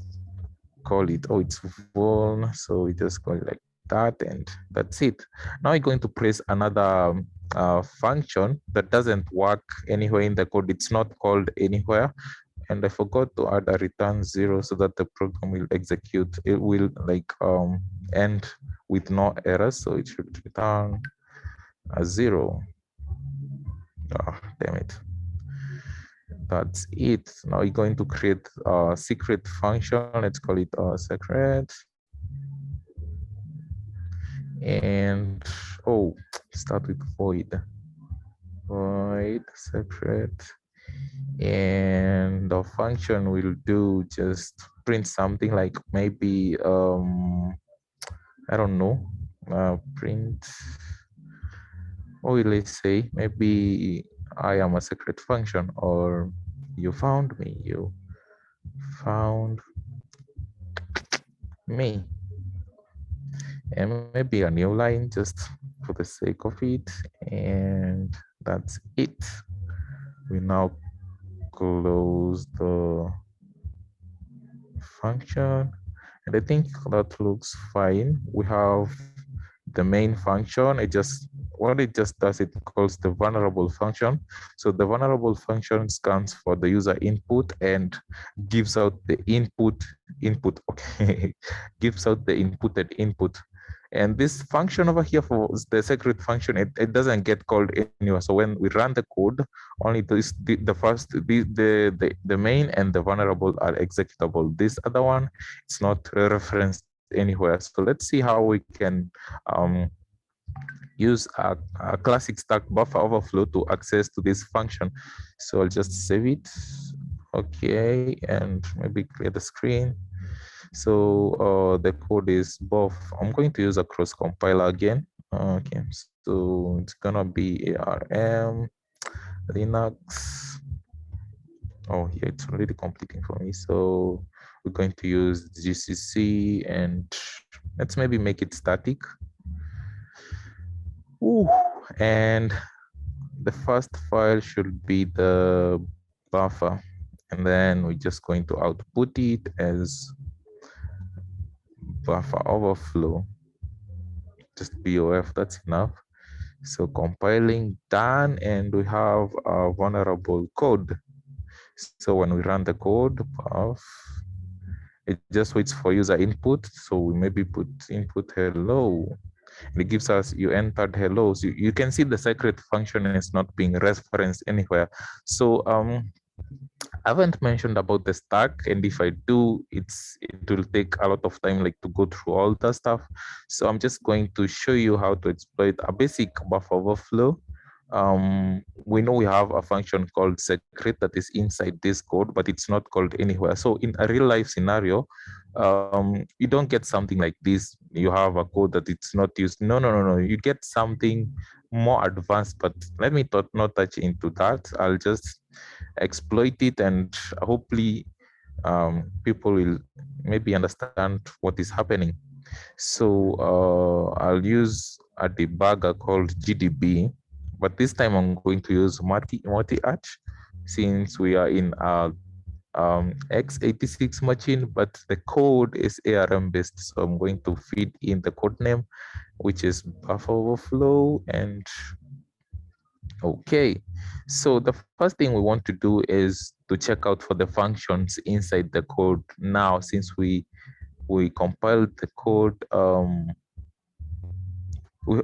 Speaker 3: call it, oh, it's vuln, so we just call it like that, and that's it. Now we're going to press another function that doesn't work anywhere in the code. It's not called anywhere, and I forgot to add a return 0 so that the program will execute. It will like end with no errors, so it should return a 0. Oh, damn it. That's it. Now we're going to create a secret function. Let's call it secret. And oh, start with void secret, and the function will do just print something like maybe I don't know, print, or let's say maybe I am a secret function, or you found me, you found me, and maybe a new line just for the sake of it, and that's it. We now close the function, and I think that looks fine. We have the main function. What it just does, it calls the vulnerable function. So the vulnerable function scans for the user input and gives out the input, okay, gives out the inputted input. And this function over here for the secret function, it doesn't get called anywhere. So when we run the code, only the main and the vulnerable are executable. This other one, it's not referenced anywhere. So let's see how we can use a classic stack buffer overflow to access to this function. So I'll just save it. Okay, and maybe clear the screen. So the code is both. I'm going to use a cross compiler again. Okay, so it's gonna be ARM Linux. Oh, yeah, it's already completing for me. So we're going to use GCC, and let's maybe make it static. Ooh, and the first file should be the buffer, and then we're just going to output it as buffer overflow, just BOF, that's enough. So compiling done, and we have a vulnerable code. So when we run the code, it just waits for user input. So we maybe put input hello, It gives us you entered hello. So you can see the secret function is not being referenced anywhere. So I haven't mentioned about the stack, and if I do, it will take a lot of time, like to go through all the stuff. So I'm just going to show you how to exploit a basic buffer overflow. We know we have a function called secret that is inside this code, but it's not called anywhere. So in a real life scenario, you don't get something like this. You have a code that it's not used. No. You get something more advanced, but let me not touch into that. I'll just exploit it, and hopefully people will maybe understand what is happening. So I'll use a debugger called GDB, but this time I'm going to use multi-arch since we are in a x86 machine, but the code is ARM based. So I'm going to feed in the code name, which is buffer overflow. And okay, so the first thing we want to do is to check out for the functions inside the code. Now, since we compiled the code,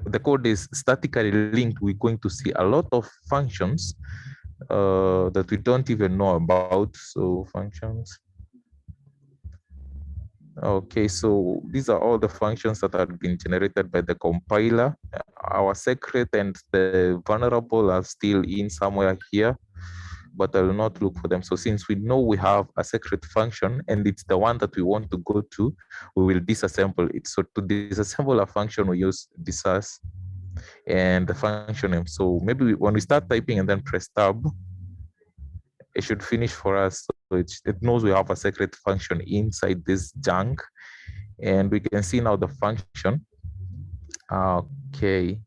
Speaker 3: the code is statically linked, we're going to see a lot of functions that we don't even know about. So functions. Okay, so these are all the functions that have been generated by the compiler. Our secret and the vulnerable are still in somewhere here, but I will not look for them. So since we know we have a secret function and it's the one that we want to go to, we will disassemble it. So to disassemble a function, we use disas and the function name. So maybe when we start typing and then press tab, it should finish for us. So it knows we have a secret function inside this junk, and we can see now the function. Okay.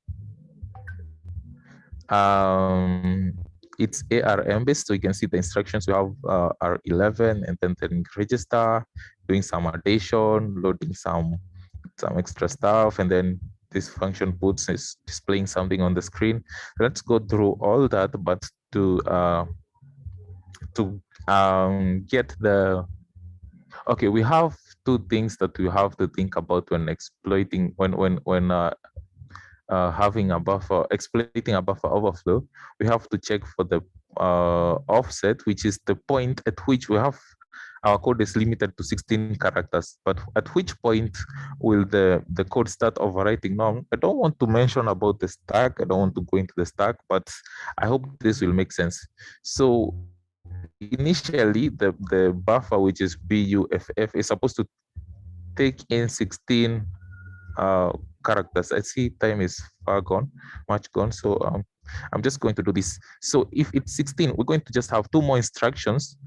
Speaker 3: It's ARM based, so you can see the instructions we have are 11, and then register, doing some addition, loading some extra stuff, and then this function puts is displaying something on the screen. Let's go through all that, but to get the okay, we have two things that we have to think about when exploiting having a buffer, exploiting a buffer overflow. We have to check for the offset, which is the point at which we have our code is limited to 16 characters, but at which point will the code start overwriting? Now, I don't want to mention about the stack. I don't want to go into the stack, but I hope this will make sense. So initially, the buffer, which is BUFF, is supposed to take in 16 characters. I see time is far gone, much gone. So I'm just going to do this. So if it's 16, we're going to just have two more instructions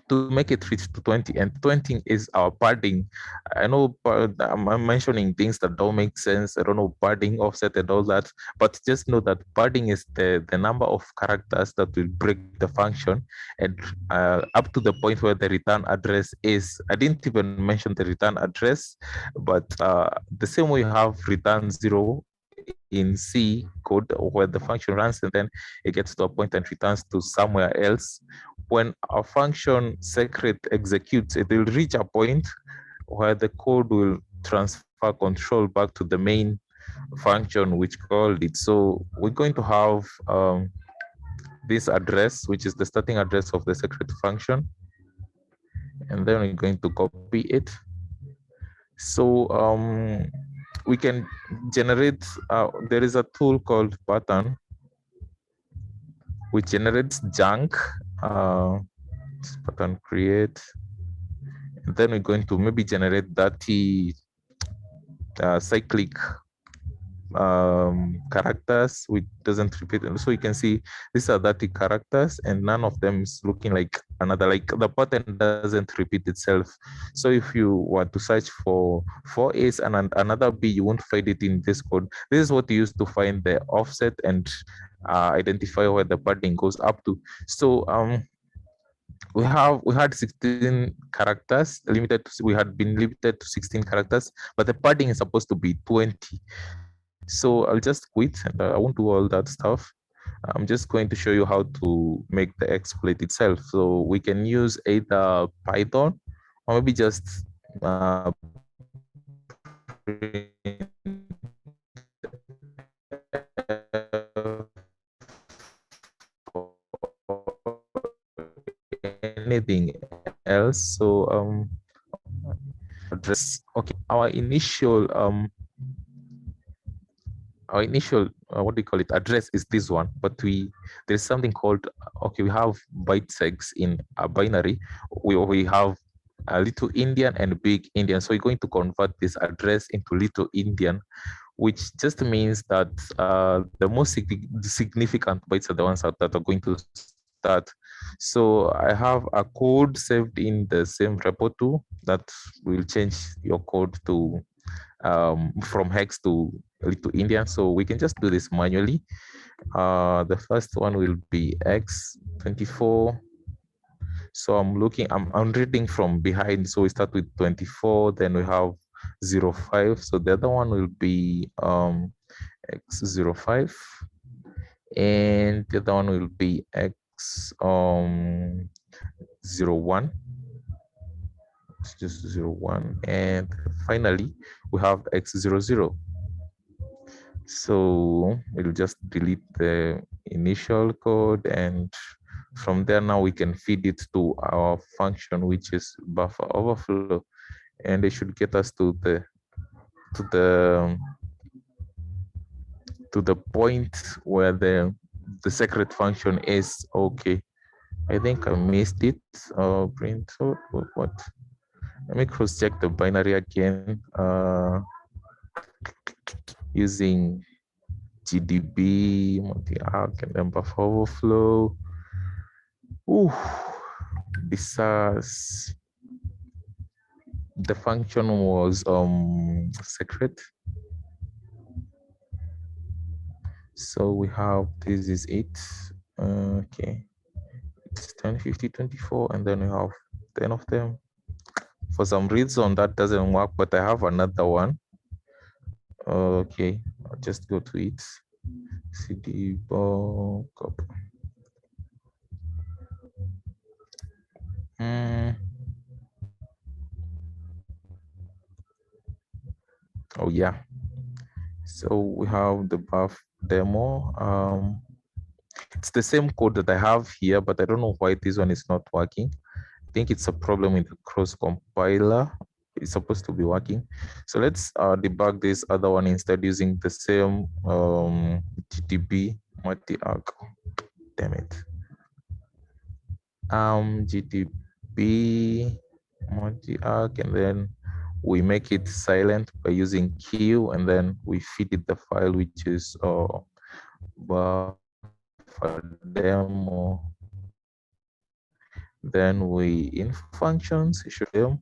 Speaker 3: to make it reach to 20, and 20 is our padding. I know I'm mentioning things that don't make sense. I don't know padding, offset, and all that, but just know that padding is the number of characters that will break the function, and up to the point where the return address is. I didn't even mention the return address, but the same way you have return 0 in C code where the function runs and then it gets to a point and returns to somewhere else. When a function secret executes, it will reach a point where the code will transfer control back to the main function which called it. So we're going to have this address, which is the starting address of the secret function. And then we're going to copy it. So we can generate, there is a tool called pattern, which generates junk, pattern create. And then we're going to maybe generate dirty cyclic characters which doesn't repeat. And so you can see these are 30 characters and none of them is looking like another, like the pattern doesn't repeat itself. So if you were to search for 4A's and another B, you won't find it in this code. This is what you use to find the offset and identify where the padding goes up to. So we had 16 characters limited to, we had been limited to 16 characters, but the padding is supposed to be 20. So I'll just quit and I won't do all that stuff. I'm just going to show you how to make the exploit itself. So we can use either Python or maybe just press anything else. So address. Okay, our initial what do you call it, address is this one, but there's something called, okay, we have bytes in a binary. We have a little Indian and big Indian, so we're going to convert this address into little Indian, which just means that the most significant bytes are the ones that are going to start. So I have a code saved in the same repo too that will change your code to from hex to little Indian. So we can just do this manually. The first one will be x24. So I'm reading from behind. So we start with 24, then we have 05. So the other one will be x05, and the other one will be x01. It's just 01, and finally we have x00. So we'll just delete the initial code, and from there now we can feed it to our function, which is buffer overflow, and it should get us to the point where the secret function is. Okay, I think I missed it. Print out what? Let me cross check the binary again. Using GDB, multi-arc, and then buffer overflow. Ooh, this the function was secret. So we have, this is it. Okay, it's 10, 50, 24, and then we have 10 of them. For some reason that doesn't work, but I have another one. Okay, I'll just go to it. CD copy. Oh yeah. So we have the buff demo. It's the same code that I have here, but I don't know why this one is not working. I think it's a problem in the cross compiler. It's supposed to be working. So let's debug this other one instead using the same GDB multi-arc. Damn it. GDB multi-arc, and then we make it silent by using Q, and then we feed it the file, which is buffer demo. Then we in functions show them.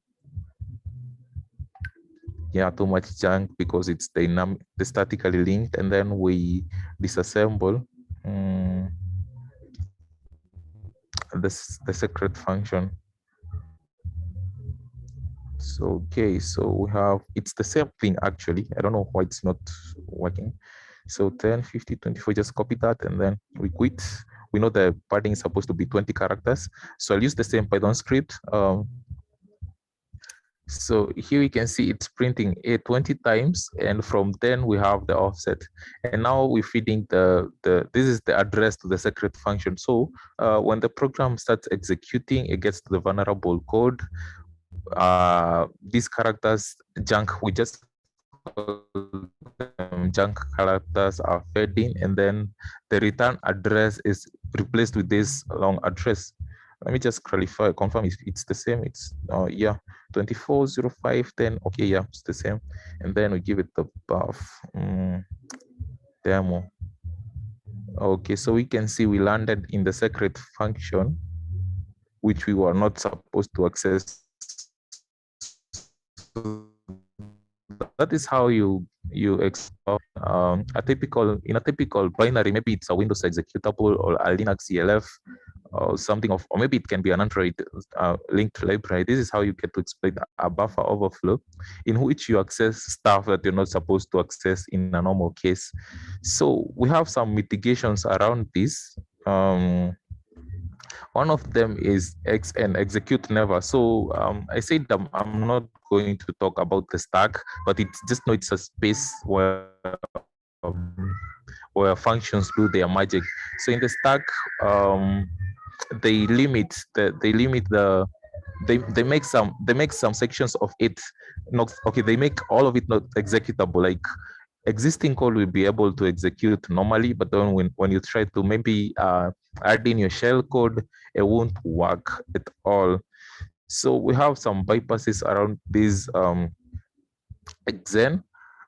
Speaker 3: Yeah, too much junk because it's statically linked, and then we disassemble the secret function. So okay, so we have, it's the same thing actually. I don't know why it's not working. So 10, 50, 24, just copy that, and then we quit. We know the padding is supposed to be 20 characters. So I'll use the same Python script. So here we can see it's printing a 20 times, and from 10 we have the offset. And now we're feeding this is the address to the secret function. So when the program starts executing, it gets to the vulnerable code. These characters, junk, we just junk characters are fed in, and then the return address is replaced with this long address. Let me just confirm if it's the same. It's yeah, 2405, then okay, yeah, it's the same. And then we give it the buff demo. Okay, so we can see we landed in the secret function, which we were not supposed to access. That is how you explore in a typical binary. Maybe it's a Windows executable or a Linux ELF or something of, or maybe it can be an Android linked library. This is how you get to exploit a buffer overflow, in which you access stuff that you're not supposed to access in a normal case. So we have some mitigations around this. One of them is execute never. So I said I'm not going to talk about the stack, but it's just know it's a space where functions do their magic. So in the stack, they limit the they make some sections of it not okay. They make all of it not executable. Like existing code will be able to execute normally, but then when you try to maybe add in your shell code, it won't work at all. So we have some bypasses around this Xen,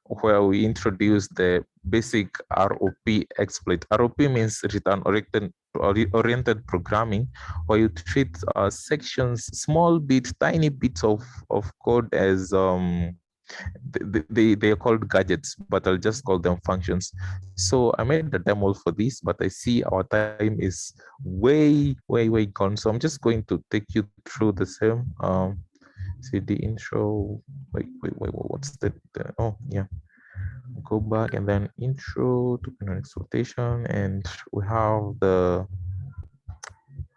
Speaker 3: where we introduce the basic ROP exploit. ROP means return oriented programming, where you treat sections, small bit, tiny bits of code as they are called gadgets, but I'll just call them functions. So I made the demo for this, but I see our time is way gone. So I'm just going to take you through the same. See the intro. Wait, what's oh yeah. Go back and then intro to exploitation, and we have the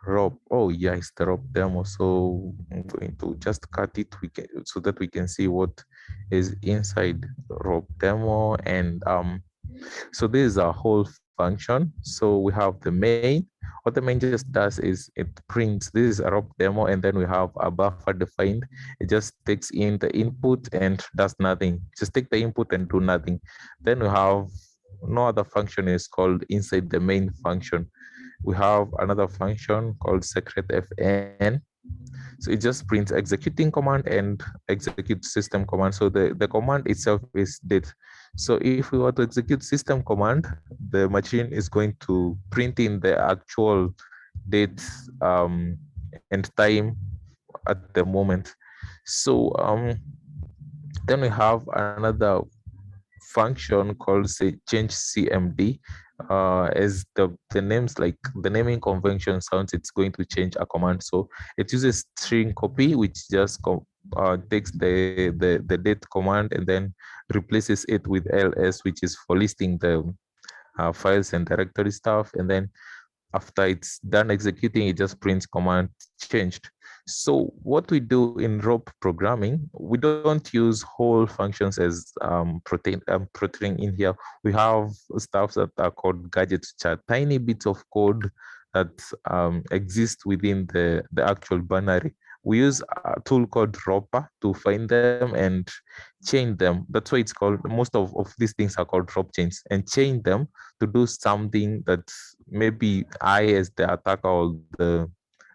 Speaker 3: Rob. Oh yeah, it's the Rob demo. So I'm going to just cut it so that we can see what is inside Rob demo. And so this is a whole function. So we have the main. What the main just does is it prints. This is a Rob demo, and then we have a buffer defined. It just takes in the input and does nothing. Just take the input and do nothing. Then we have no other function is called inside the main function. We have another function called secret fn. So it just prints executing command and execute system command. So the command itself is date. So if we were to execute system command, the machine is going to print in the actual date and time at the moment. So then we have another function called say change CMD. As the names, like the naming convention sounds, it's going to change a command. So it uses string copy, which just takes the date command and then replaces it with ls, which is for listing the files and directory stuff. And then after it's done executing, it just prints command changed. So what we do in rope programming, we don't use whole functions as protein in here. We have stuff that are called gadgets, which are tiny bits of code that exist within the actual binary. We use a tool called Roper to find them and chain them. That's why it's called, most of these things are called rope chains, and chain them to do something that maybe I, as the attacker, or the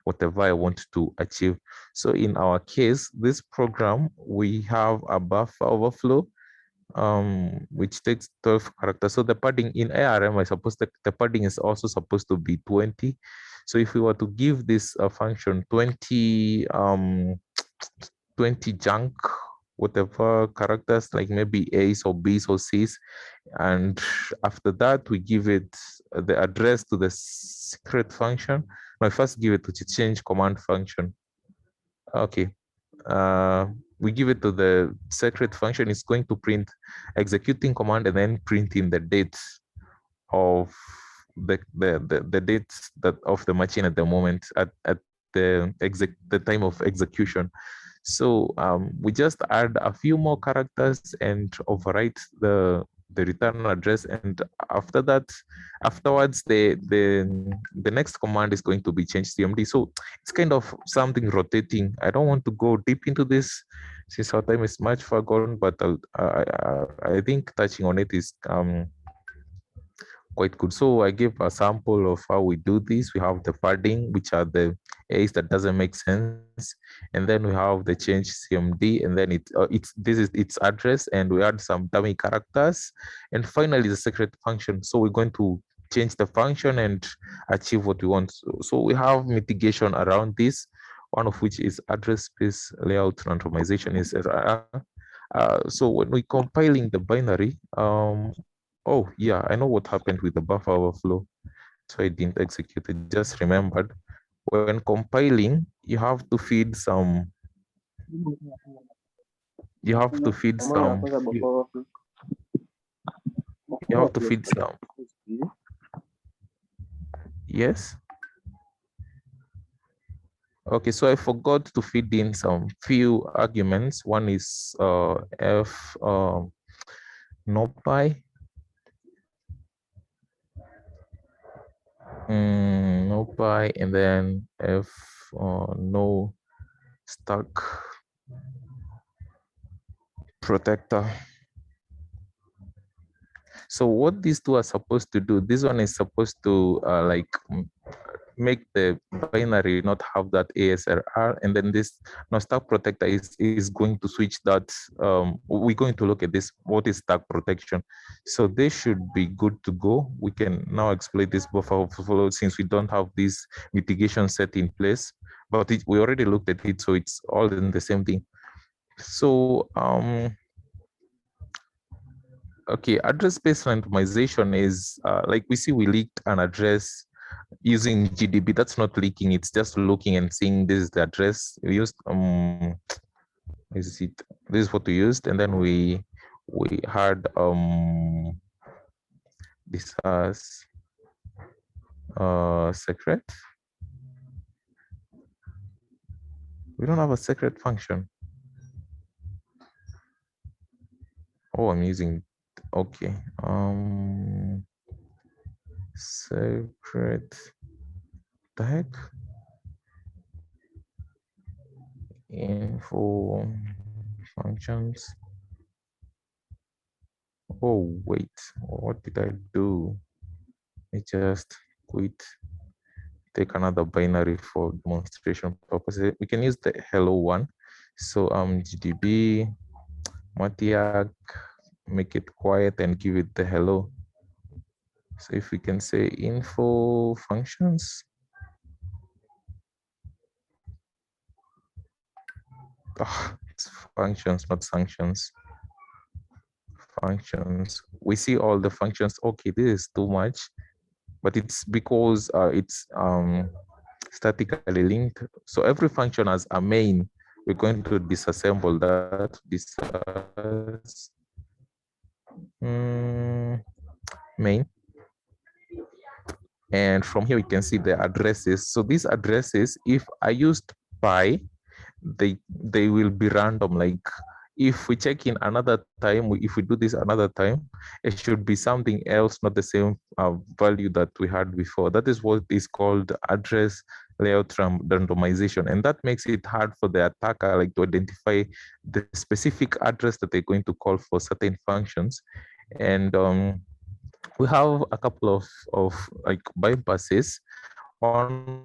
Speaker 3: whatever I want to achieve. So in our case, this program, we have a buffer overflow, which takes 12 characters. So the padding in ARM, I suppose the padding is also supposed to be 20. So if we were to give this function 20 20 junk whatever characters, like maybe A's or B's or C's, and after that we give it the address to the secret function. I first give it to the change command function. Okay, we give it to the secret function. It's going to print executing command and then print in the date of the date that of the machine at the moment, at the time of execution. So we just add a few more characters and overwrite the return address, and after that, afterwards, the next command is going to be change CMD. So it's kind of something rotating. I don't want to go deep into this since our time is much far gone, but I think touching on it is quite good. So I give a sample of how we do this. We have the padding, which are the A's that doesn't make sense, and then we have the change CMD, and then this is its address, and we add some dummy characters, and finally the secret function. So we're going to change the function and achieve what we want. So we have mitigation around this, one of which is address space layout randomization is so when we compiling the binary, oh yeah, I know what happened with the buffer overflow. So I didn't execute it, just remembered. When compiling, you have to feed some, you have to feed some, you have to feed some, yes? Okay, so I forgot to feed in some few arguments. One is f numpy. No pi, and then F no stack protector. So what these two are supposed to do, this one is supposed to make the binary not have that ASLR, and then this now stack protector is going to switch that. We're going to look at this, what is stack protection. So they should be good to go. We can now exploit this buffer overflow since we don't have this mitigation set in place, but we already looked at it, so it's all in the same thing. So okay, address-based randomization is like we see we leaked an address using GDB. That's not leaking, it's just looking and seeing this is the address we used. Is it, this is what we used, and then we had this as secret. We don't have a secret function. Oh, I'm using, okay, secret, the heck, info functions. Oh wait, what did I do? I just quit. Take another binary for demonstration purposes. We can use the hello one. So GDB Matiak, make it quiet and give it the hello. So if we can say info functions. Oh, it's functions, not functions. Functions. We see all the functions. Okay, this is too much, but it's because it's statically linked. So every function has a main. We're going to disassemble that. Main. And from here, we can see the addresses. So these addresses, if I used pi, they will be random. Like if we check in another time, if we do this another time, it should be something else, not the same value that we had before. That is what is called address layout randomization, and that makes it hard for the attacker like to identify the specific address that they're going to call for certain functions. And we have a couple of like bypasses. One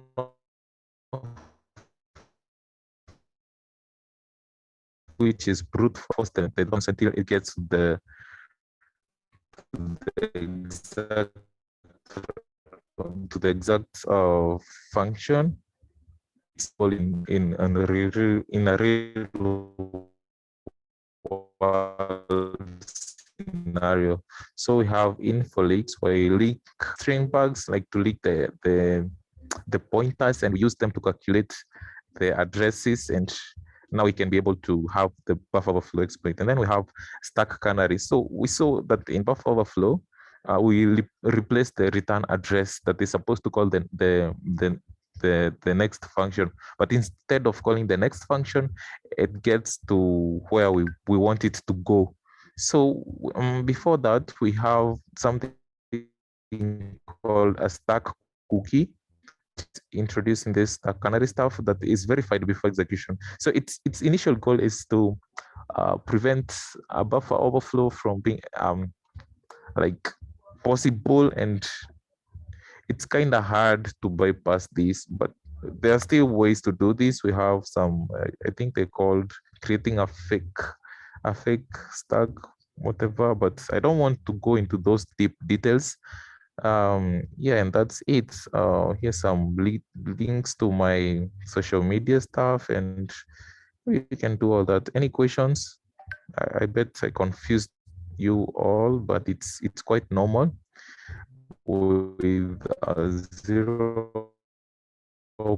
Speaker 3: which is brute force the until it gets the exact to the exact function. It's all in a real scenario. So we have info leaks where you leak string bugs, like to leak the pointers, and we use them to calculate the addresses, and now we can be able to have the buffer overflow exploit. And then we have stack canary. So we saw that in buffer overflow, we replace the return address that is supposed to call the next function, but instead of calling the next function, it gets to where we want it to go. So before that, we have something called a stack cookie, introducing this canary stuff that is verified before execution. So its initial goal is to prevent a buffer overflow from being like possible, and it's kind of hard to bypass this, but there are still ways to do this. We have some, I think they called creating a fake stack, whatever, but I don't want to go into those deep details. Yeah, and that's it. Here's some links to my social media stuff, and you can do all that. Any questions? I bet I confused you all, but it's quite normal with zero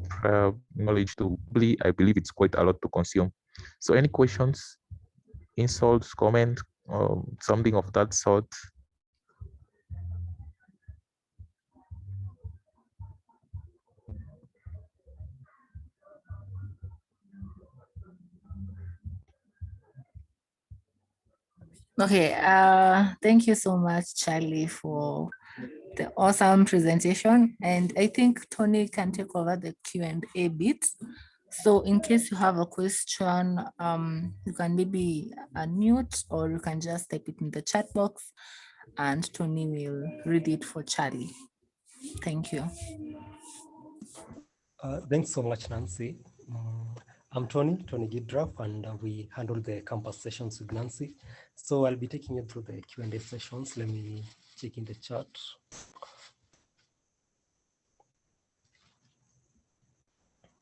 Speaker 3: prior knowledge to Bully. I believe it's quite a lot to consume. So any questions, insults, comment, something of that sort?
Speaker 1: Okay, thank you so much, Charlie, for the awesome presentation. And I think Tony can take over the Q&A bit. So in case you have a question, you can maybe unmute or you can just type it in the chat box and Tony will read it for Charlie. Thank you.
Speaker 4: Thanks so much, Nancy. I'm Tony Gidraff, and we handle the campus sessions with Nancy. So I'll be taking you through the Q&A sessions. Let me check in the chat.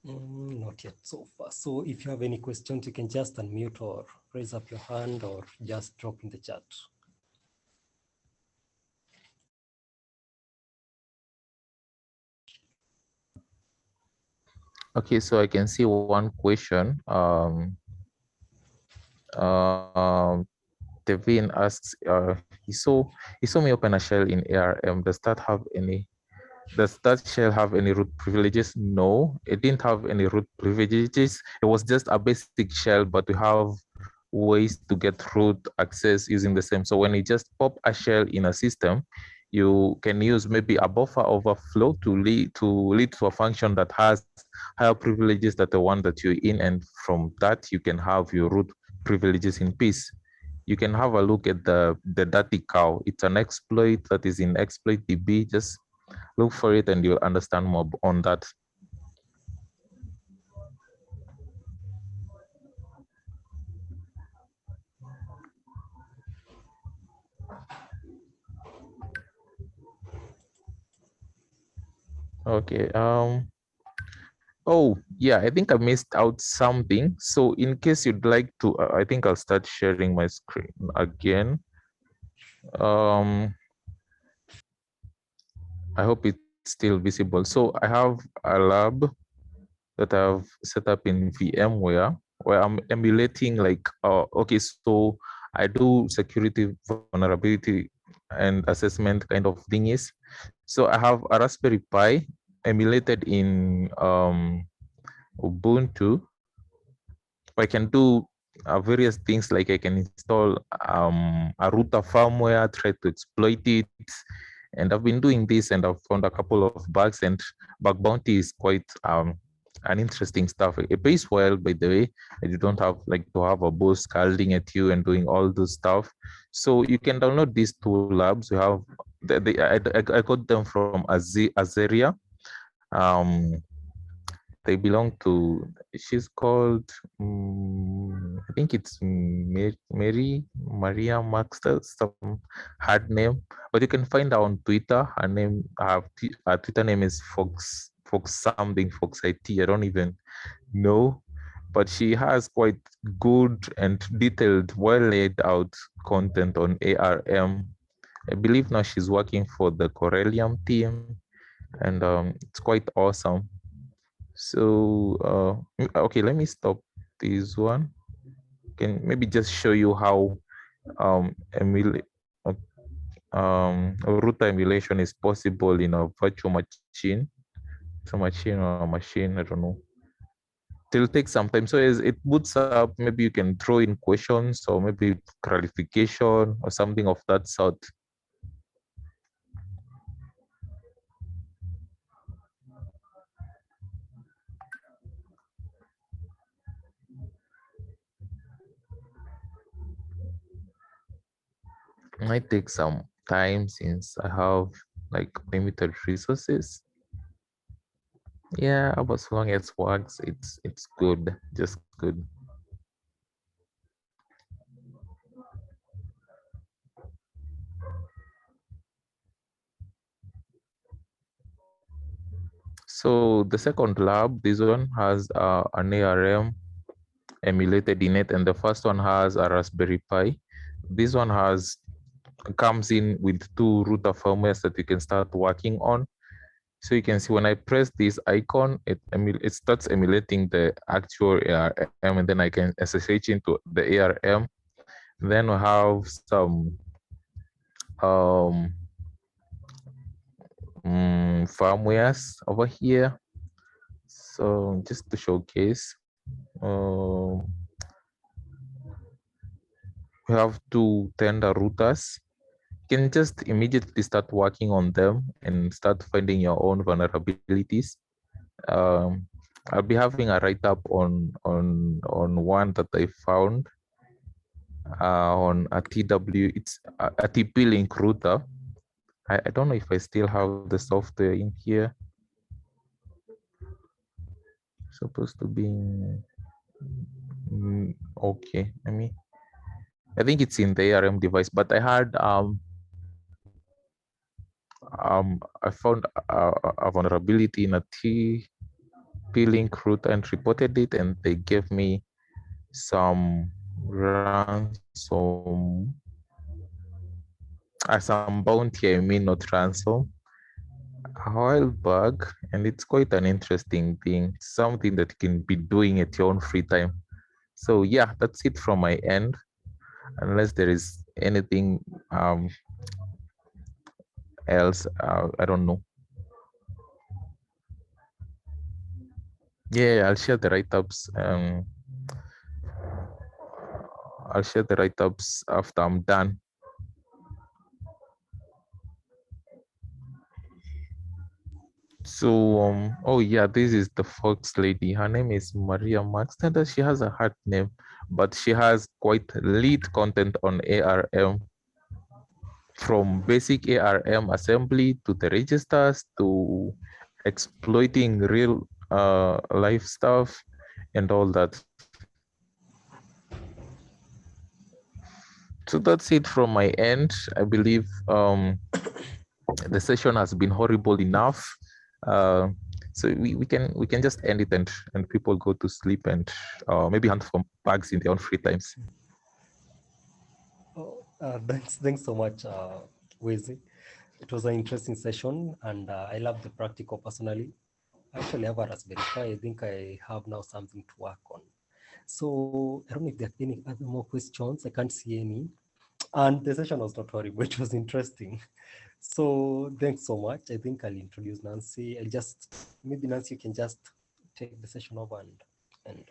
Speaker 4: Not yet so far. So if you have any questions, you can just unmute or raise up your hand or just drop in the chat.
Speaker 3: Okay, so I can see one question. Devin asks, he saw me open a shell in ARM. Does that shell have any root privileges? No, it didn't have any root privileges. It was just a basic shell, but we have ways to get root access using the same. So when you just pop a shell in a system, you can use maybe a buffer overflow to lead to a function that has higher privileges than the one that you're in, and from that you can have your root privileges in peace. You can have a look at the dirty cow. It's an exploit that is in exploit DB. Just look for it and you'll understand more on that. Okay. Oh, yeah, I think I missed out something. So in case you'd like to, I think I'll start sharing my screen again. I hope it's still visible. So I have a lab that I've set up in VMware where I'm emulating like, okay, so I do security vulnerability and assessment kind of thingies. So I have a Raspberry Pi emulated in Ubuntu. I can do various things, like I can install a router firmware, try to exploit it. And I've been doing this and I've found a couple of bugs, and bug bounty is quite an interesting stuff. It pays well, by the way, and you don't have like to have a boss scalding at you and doing all those stuff. So you can download these two labs. We have, I got them from Azeria. They belong to, she's called, I think it's Maria Maxter, some hard name, but you can find her on Twitter. Her name, her Twitter name is Fox something, Fox IT. I don't even know, but she has quite good and detailed, well laid out content on ARM. I believe now she's working for the Corellium team, and it's quite awesome. So okay, let me stop this one. Can maybe just show you how root emulation is possible in a virtual machine. It's a machine or a machine, I don't know. It'll take some time. So as it boots up, maybe you can throw in questions or maybe clarification or something of that sort. It might take some time since I have like limited resources. Yeah, but as long as it works, it's good, just good. So the second lab, this one has an ARM emulated in it, and the first one has a Raspberry Pi. This one comes in with two router firmwares that you can start working on. So you can see when I press this icon, it starts emulating the actual ARM, and then I can SSH into the ARM. Then we have some firmwares over here. So just to showcase, we have two tender routers. can just immediately start working on them and start finding your own vulnerabilities. Um, I'll be having a write-up on one that I found on a TW. It's a TP-Link router. I don't know if I still have the software in here. Supposed to be okay. I think it's in the ARM device, but I had I found a vulnerability in a TP-Link router and reported it, and they gave me some ransom, some bounty, not ransom, a while back, and it's quite an interesting thing, something that you can be doing at your own free time. So yeah, that's it from my end, unless there is anything else. I don't know. Yeah, I'll share the write-ups. I'll share the write-ups after I'm done. So oh yeah, this is the Fox lady. Her name is Maria Max. Not that she has a hard name, but she has quite lead content on ARM, from basic ARM assembly to the registers to exploiting real life stuff and all that. So that's it from my end. I believe the session has been horrible enough. So we can just end it and people go to sleep and maybe hunt for bugs in their own free times.
Speaker 4: Oh, thanks so much, Wezi. It was an interesting session, and I love the practical personally. I actually have a Raspberry Pi. I think I have now something to work on. So I don't know if there are any other more questions. I can't see any. And the session was not horrible. It was interesting. So thanks so much. I think I'll introduce Nancy. Maybe Nancy, you can just take the session over and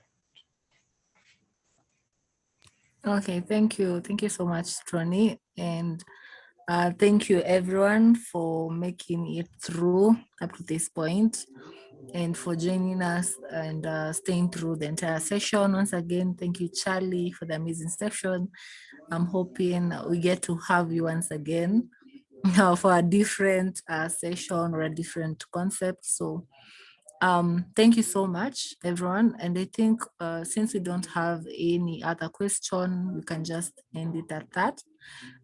Speaker 1: Okay, thank you. Thank you so much, Tony. And thank you everyone for making it through up to this point and for joining us and staying through the entire session. Once again, thank you, Charlie, for the amazing session. I'm hoping we get to have you once again for a different session or a different concept. So thank you so much, everyone. And I think since we don't have any other question, we can just end it at that.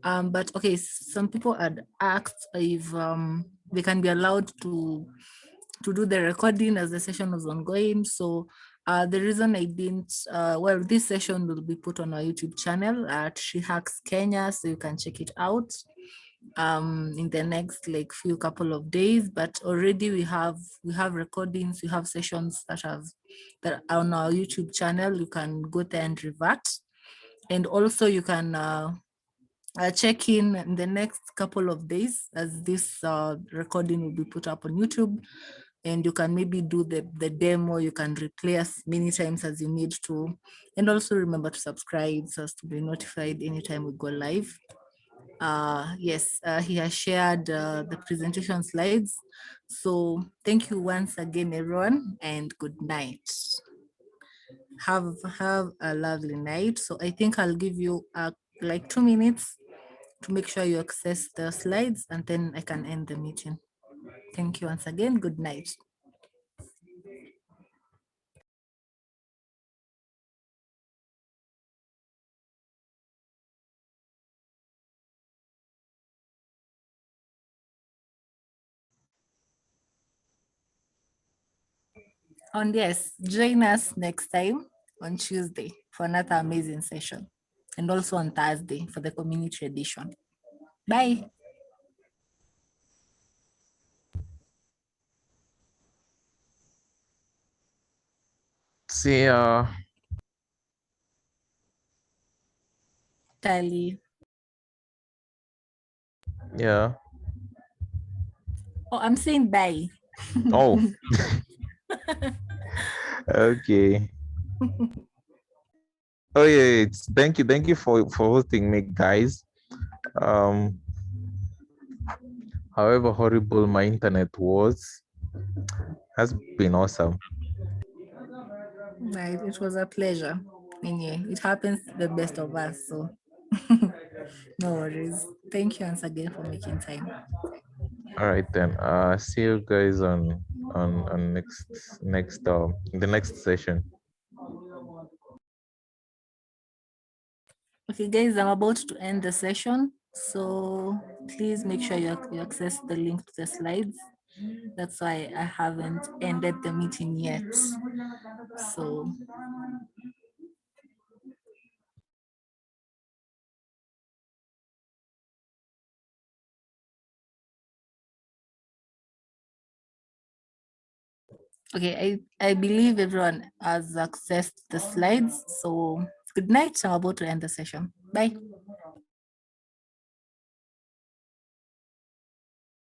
Speaker 1: But okay, some people had asked if they can be allowed to do the recording as the session was ongoing. So the reason I didn't, well, this session will be put on our YouTube channel at Shehacks Kenya, so you can check it out in the next like few couple of days. But already we have recordings, we have sessions that are on our YouTube channel. You can go there and revert, and also you can check in the next couple of days as this recording will be put up on YouTube, and you can maybe do the demo. You can replay as many times as you need to, and also remember to subscribe so as to be notified anytime we go live. Yes, he has shared the presentation slides. So thank you once again, everyone, and good night. Have a lovely night. So I think I'll give you like 2 minutes to make sure you access the slides, and then I can end the meeting. Thank you once again. Good night. And yes, join us next time on Tuesday for another amazing session, and also on Thursday for the community edition. Bye.
Speaker 3: See ya.
Speaker 1: Tally.
Speaker 3: Yeah.
Speaker 1: Oh, I'm saying bye.
Speaker 3: Oh. Okay. Oh yeah, thank you for hosting me, guys. however horrible my internet was, has been awesome.
Speaker 1: Right. It was a pleasure. Anyway, it happens to the best of us. So no worries. Thank you once again for making time.
Speaker 3: All right then. See you guys on next in the next session.
Speaker 1: Okay, guys, I'm about to end the session. So please make sure you access the link to the slides. That's why I haven't ended the meeting yet. So okay, I believe everyone has accessed the slides. So good night. I'm about to end the session. Bye.